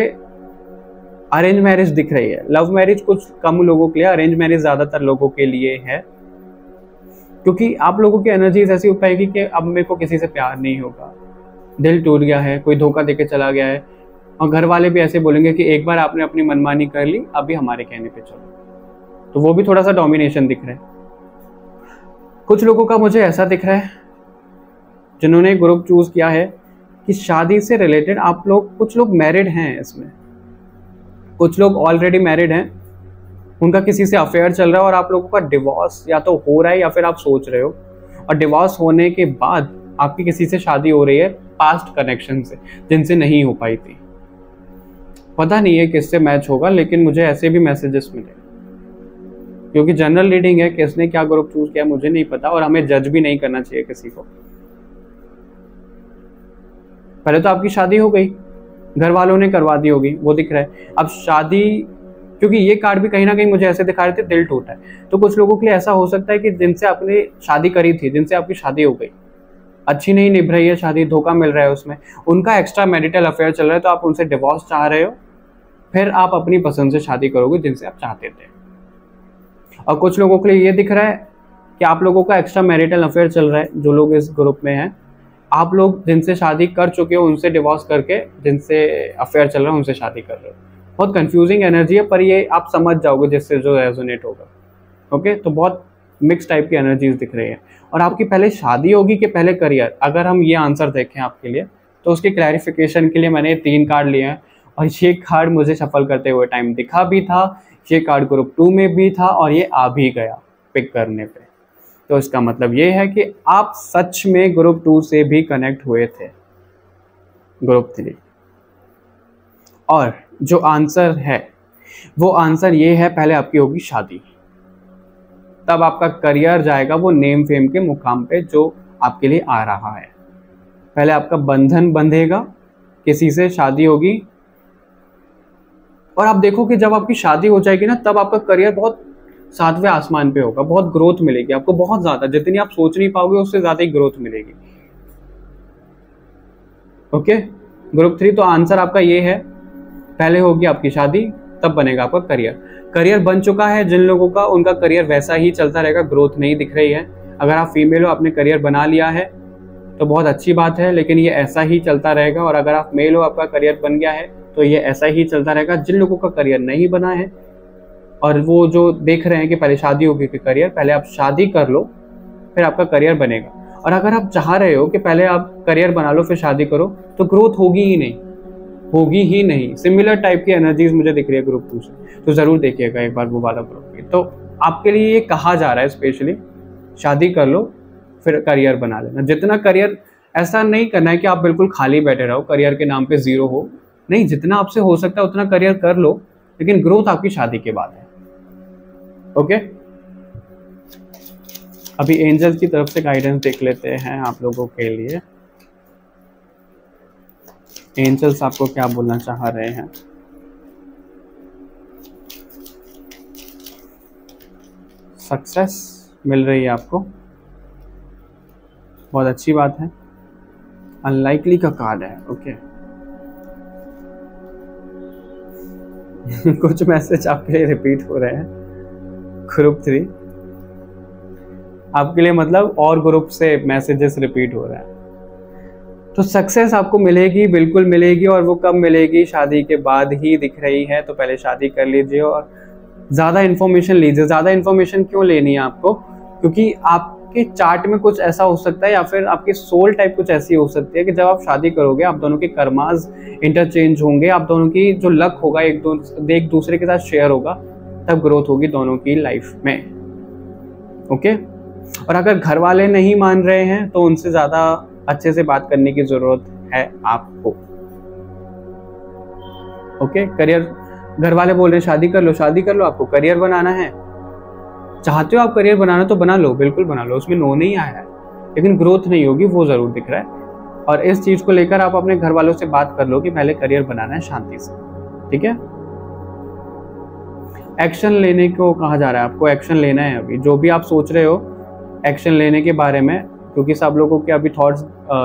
अरेंज मैरिज दिख रही है। लव मैरिज कुछ कम लोगों के लिए, अरेंज मैरिज ज्यादातर लोगों के लिए है। क्योंकि आप लोगों की एनर्जीज ऐसी हो पाएगी कि अब मेरे को किसी से प्यार नहीं होगा, दिल टूट गया है, कोई धोखा देके चला गया है, और घर वाले भी ऐसे बोलेंगे कि एक बार आपने अपनी मनमानी कर ली, अभी हमारे कहने पे चलो। तो वो भी थोड़ा सा डोमिनेशन दिख रहा है। कुछ लोगों का मुझे ऐसा दिख रहा है, जिन्होंने ग्रुप चूज किया है कि शादी से रिलेटेड आप लोग, कुछ लोग मैरिड हैं इसमें, कुछ लोग ऑलरेडी मैरिड हैं, उनका किसी से अफेयर चल रहा है, और आप लोगों का डिवोर्स या तो हो रहा है या फिर आप सोच रहे हो। और डिवोर्स होने के बाद आपकी किसी से शादी हो रही है, पास्ट कनेक्शन से, जिनसे नहीं हो पाई थी। पता नहीं है किससे मैच होगा, लेकिन मुझे ऐसे भी मैसेजेस मिले। क्योंकि जनरल रीडिंग है, किसने क्या ग्रुप चूज किया मुझे नहीं पता, और हमें जज भी नहीं करना चाहिए किसी को। पहले तो आपकी शादी हो गई, घर वालों ने करवा दी होगी, वो दिख रहा है। अब शादी, क्योंकि ये कार्ड भी कहीं ना कहीं मुझे ऐसे दिखा रहे थे, दिल टूटा है, तो कुछ लोगों के लिए ऐसा हो सकता है कि जिनसे आपने शादी करी थी, जिनसे आपकी शादी हो गई, अच्छी नहीं निभ रही है शादी, धोखा मिल रहा है उसमें, उनका एक्स्ट्रा मैरिटल अफेयर चल रहा है, तो आप उनसे डिवोर्स चाह रहे हो, फिर आप अपनी पसंद से शादी करोगे जिनसे आप चाहते थे। और कुछ लोगों के लिए ये दिख रहा है कि आप लोगों का एक्स्ट्रा मैरिटल अफेयर चल रहा है। जो लोग इस ग्रुप में हैं, आप लोग जिनसे शादी कर चुके हो उनसे डिवोर्स करके, जिनसे अफेयर चल रहा है उनसे शादी कर रहे हो। बहुत कंफ्यूजिंग एनर्जी है, पर ये आप समझ जाओगे जिससे जो रेजोनेट होगा। ओके, तो बहुत मिक्स टाइप की एनर्जीज दिख रही है। और आपकी पहले शादी होगी कि पहले करियर, अगर हम ये आंसर देखें आपके लिए, तो उसकी क्लैरिफिकेशन के लिए मैंने 3 कार्ड लिए हैं, और ये कार्ड मुझे शफल करते हुए टाइम दिखा भी था, ये कार्ड ग्रुप 2 में भी था, और ये आ भी गया पिक करने पे। तो इसका मतलब ये है कि आप सच में ग्रुप 2 से भी कनेक्ट हुए थे ग्रुप 3। और जो आंसर है वो आंसर ये है, पहले आपकी होगी शादी, तब आपका करियर जाएगा वो नेम फेम के मुकाम पे जो आपके लिए आ रहा है। पहले आपका बंधन बंधेगा, किसी से शादी होगी, और आप देखो कि जब आपकी शादी हो जाएगी ना, तब आपका करियर बहुत 7वें आसमान पे होगा, बहुत ग्रोथ मिलेगी आपको, बहुत ज्यादा, जितनी आप सोच नहीं पाओगे उससे ज्यादा ही ग्रोथ मिलेगी। ओके, ग्रुप 3 तो आंसर आपका ये है, पहले होगी आपकी शादी, तब बनेगा आपका करियर। करियर बन चुका है जिन लोगों का, उनका करियर वैसा ही चलता रहेगा, ग्रोथ नहीं दिख रही है। अगर आप फीमेल हो, आपने करियर बना लिया है तो बहुत अच्छी बात है, लेकिन ये ऐसा ही चलता रहेगा। और अगर आप मेल हो, आपका करियर बन गया है, तो ये ऐसा ही चलता रहेगा। जिन लोगों का करियर नहीं बना है और वो जो देख रहे हैं कि पहले शादी होगी फिर करियर, पहले आप शादी कर लो फिर आपका करियर बनेगा। और अगर आप चाह रहे हो कि पहले आप करियर बना लो फिर शादी करो, तो ग्रोथ होगी ही नहीं, होगी ही नहीं। सिमिलर टाइप की एनर्जीज मुझे दिख रही है ग्रुप 2 से, तो जरूर देखिएगा एक बार वो वाला ग्रुप भी। तो आपके लिए ये कहा जा रहा है स्पेशली, शादी कर लो फिर करियर बना लेना। जितना करियर, ऐसा नहीं करना है कि आप बिल्कुल खाली बैठे रहो, करियर के नाम पे जीरो हो, नहीं, जितना आपसे हो सकता है उतना करियर कर लो, लेकिन ग्रोथ आपकी शादी के बाद है। ओके, अभी एंजल्स की तरफ से गाइडेंस देख लेते हैं आप लोगों के लिए। एंजल्स आपको क्या बोलना चाह रहे हैं? सक्सेस मिल रही है आपको, बहुत अच्छी बात है। अनलाइकली का कार्ड है, ओके। कुछ मैसेज आपके लिए रिपीट हो रहे हैं। ग्रुप 3 आपके लिए मतलब और ग्रुप से मैसेजेस रिपीट हो रहे हैं। तो सक्सेस आपको मिलेगी, बिल्कुल मिलेगी, और वो कब मिलेगी? शादी के बाद ही दिख रही है। तो पहले शादी कर लीजिए और ज़्यादा इन्फॉर्मेशन लीजिए। ज़्यादा इन्फॉर्मेशन क्यों लेनी है आपको? क्योंकि आपके चार्ट में कुछ ऐसा हो सकता है, या फिर आपकी सोल टाइप कुछ ऐसी हो सकती है कि जब आप शादी करोगे, आप दोनों के कर्मास इंटरचेंज होंगे, आप दोनों की जो लक होगा एक दूसरे के साथ शेयर होगा, तब ग्रोथ होगी दोनों की लाइफ में। ओके, और अगर घर वाले नहीं मान रहे हैं तो उनसे ज़्यादा अच्छे से बात करने की जरूरत है आपको। ओके, करियर, घर वाले बोल रहे हैं शादी कर लो, शादी कर लो, आपको करियर बनाना है, चाहते हो आप करियर बनाना तो बना लो, बिल्कुल बना लो, उसमें नो नहीं आया है, लेकिन ग्रोथ नहीं होगी वो जरूर दिख रहा है। और इस चीज को लेकर आप अपने घर वालों से बात कर लो कि पहले करियर बनाना है शांति से, ठीक है। एक्शन लेने को कहा जा रहा है, आपको एक्शन लेना है। अभी जो भी आप सोच रहे हो एक्शन लेने के बारे में, क्योंकि सब लोगों के अभी थॉट्स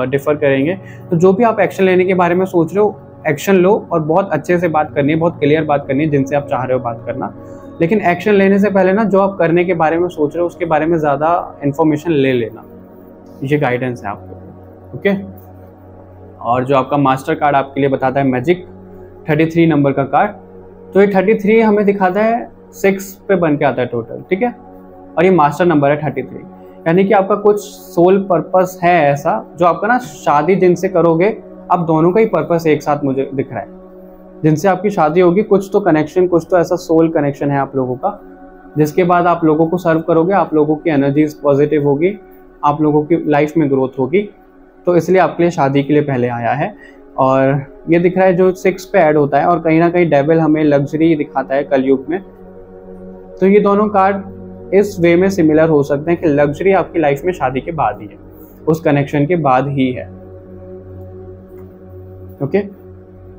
डिफर करेंगे, तो जो भी आप एक्शन लेने के बारे में सोच रहे हो, एक्शन लो, और बहुत अच्छे से बात करनी है, बहुत क्लियर बात करनी है, जिनसे आप चाह रहे हो बात करना। लेकिन एक्शन लेने से पहले ना, जो आप करने के बारे में सोच रहे हो उसके बारे में ज़्यादा इन्फॉर्मेशन ले लेना, ये गाइडेंस है आपको। ओके, और जो आपका मास्टर कार्ड आपके लिए बताता है मैजिक 33 नंबर का कार्ड, तो ये 33 हमें दिखाता है 6 पे बन के आता है टोटल, ठीक है। और ये मास्टर नंबर है 33, यानी कि आपका कुछ सोल पर्पस है ऐसा, जो आपका ना शादी जिनसे करोगे, आप दोनों का ही पर्पस एक साथ मुझे दिख रहा है। जिनसे आपकी शादी होगी, कुछ तो कनेक्शन, कुछ तो ऐसा सोल कनेक्शन है आप लोगों का, जिसके बाद आप लोगों को सर्व करोगे, आप लोगों की एनर्जीज पॉजिटिव होगी, आप लोगों की लाइफ में ग्रोथ होगी। तो इसलिए आपके लिए शादी के लिए पहले आया है। और ये दिख रहा है जो 6 पे ऐड होता है, और कहीं ना कहीं डेविल हमें लग्जरी दिखाता है कलयुग में। तो ये दोनों कार्ड इस वे में सिमिलर हो सकते हैं कि लग्जरी आपकी लाइफ में शादी के बाद ही है, उस कनेक्शन के बाद ही है। ओके,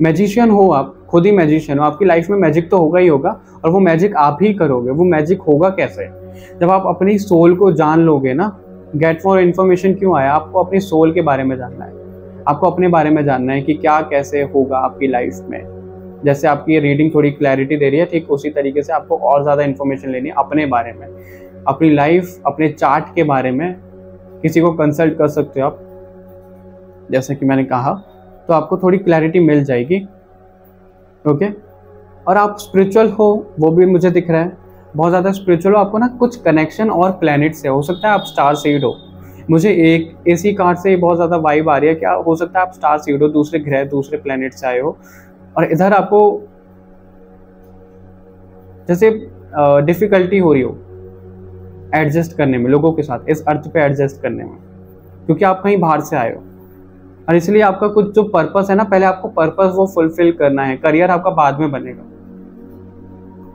मैजिशियन हो आप, खुद ही मैजिशियन हो, आपकी लाइफ में मैजिक तो होगा ही होगा, और वो मैजिक आप ही करोगे। वो मैजिक होगा कैसे? जब आप अपनी सोल को जान लोगे ना। गेट फॉर इन्फॉर्मेशन क्यों आया? आपको अपनी सोल के बारे में जानना है, आपको अपने बारे में जानना है कि क्या कैसे होगा आपकी लाइफ में। जैसे आपकी ये रीडिंग थोड़ी क्लैरिटी दे रही है, ठीक उसी तरीके से आपको और ज़्यादा इन्फॉर्मेशन लेनी है अपने बारे में, अपनी लाइफ, अपने चार्ट के बारे में। किसी को कंसल्ट कर सकते हो आप, जैसे कि मैंने कहा, तो आपको थोड़ी क्लैरिटी मिल जाएगी। ओके, और आप स्पिरिचुअल हो, वो भी मुझे दिख रहा है, बहुत ज़्यादा स्पिरिचुअल हो, आपको ना कुछ कनेक्शन और प्लैनेट से हो सकता है आप स्टार सीड हो। मुझे एक इसी कार्ड से बहुत ज़्यादा वाइब आ रही है, क्या हो सकता है आप स्टार सीड हो, दूसरे ग्रह, दूसरे प्लैनेट से आए हो, और इधर आपको जैसे डिफिकल्टी हो रही हो, एडजस्ट करने में, लोगों के साथ इस अर्थ पे एडजस्ट करने में, क्योंकि आप कहीं बाहर से आए हो और इसलिए आपका कुछ जो पर्पस है ना, पहले आपको पर्पस वो फुलफिल करना है। करियर आपका बाद में बनेगा।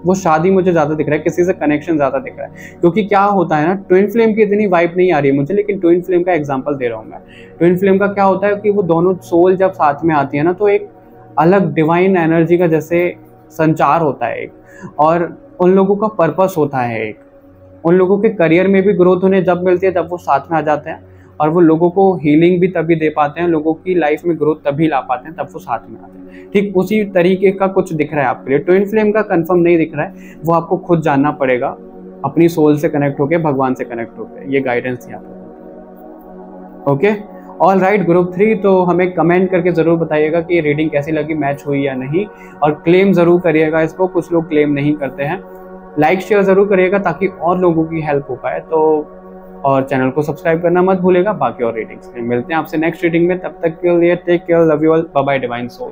वो शादी मुझे ज़्यादा दिख रहा है, किसी से कनेक्शन ज़्यादा दिख रहा है, क्योंकि क्या होता है ना, ट्विन फ्लेम की इतनी वाइब नहीं आ रही है मुझे, लेकिन ट्विन फ्लेम का एग्जांपल दे रहा हूँ मैं। ट्विन फ्लेम का क्या होता है कि वो दोनों सोल जब साथ में आती है ना, तो एक अलग डिवाइन एनर्जी का जैसे संचार होता है एक, और उन लोगों का पर्पस होता है एक। उन लोगों के करियर में भी ग्रोथ उन्हें जब मिलती है जब वो साथ में आ जाते हैं, और वो लोगों को हीलिंग भी तभी दे पाते हैं, लोगों की लाइफ में ग्रोथ तभी ला पाते हैं तब वो साथ में आते हैं। ठीक उसी तरीके का कुछ दिख रहा है आपके लिए। ट्विन फ्लेम का कंफर्म नहीं दिख रहा है, वो आपको खुद जानना पड़ेगा, अपनी सोल से कनेक्ट होके, भगवान से कनेक्ट होके। ये गाइडेंस थी आपको। Okay, all right, group 3। तो हमें कमेंट करके ज़रूर बताइएगा कि रीडिंग कैसी लगी, मैच हुई या नहीं, और क्लेम ज़रूर करिएगा इसको। कुछ लोग क्लेम नहीं करते हैं। लाइक शेयर ज़रूर करिएगा ताकि और लोगों की हेल्प हो पाए। तो और चैनल को सब्सक्राइब करना मत भूलेगा। बाकी और रीडिंग्स में मिलते हैं आपसे नेक्स्ट रीडिंग में। तब तक के लिए take care, love you all, bye bye divine soul.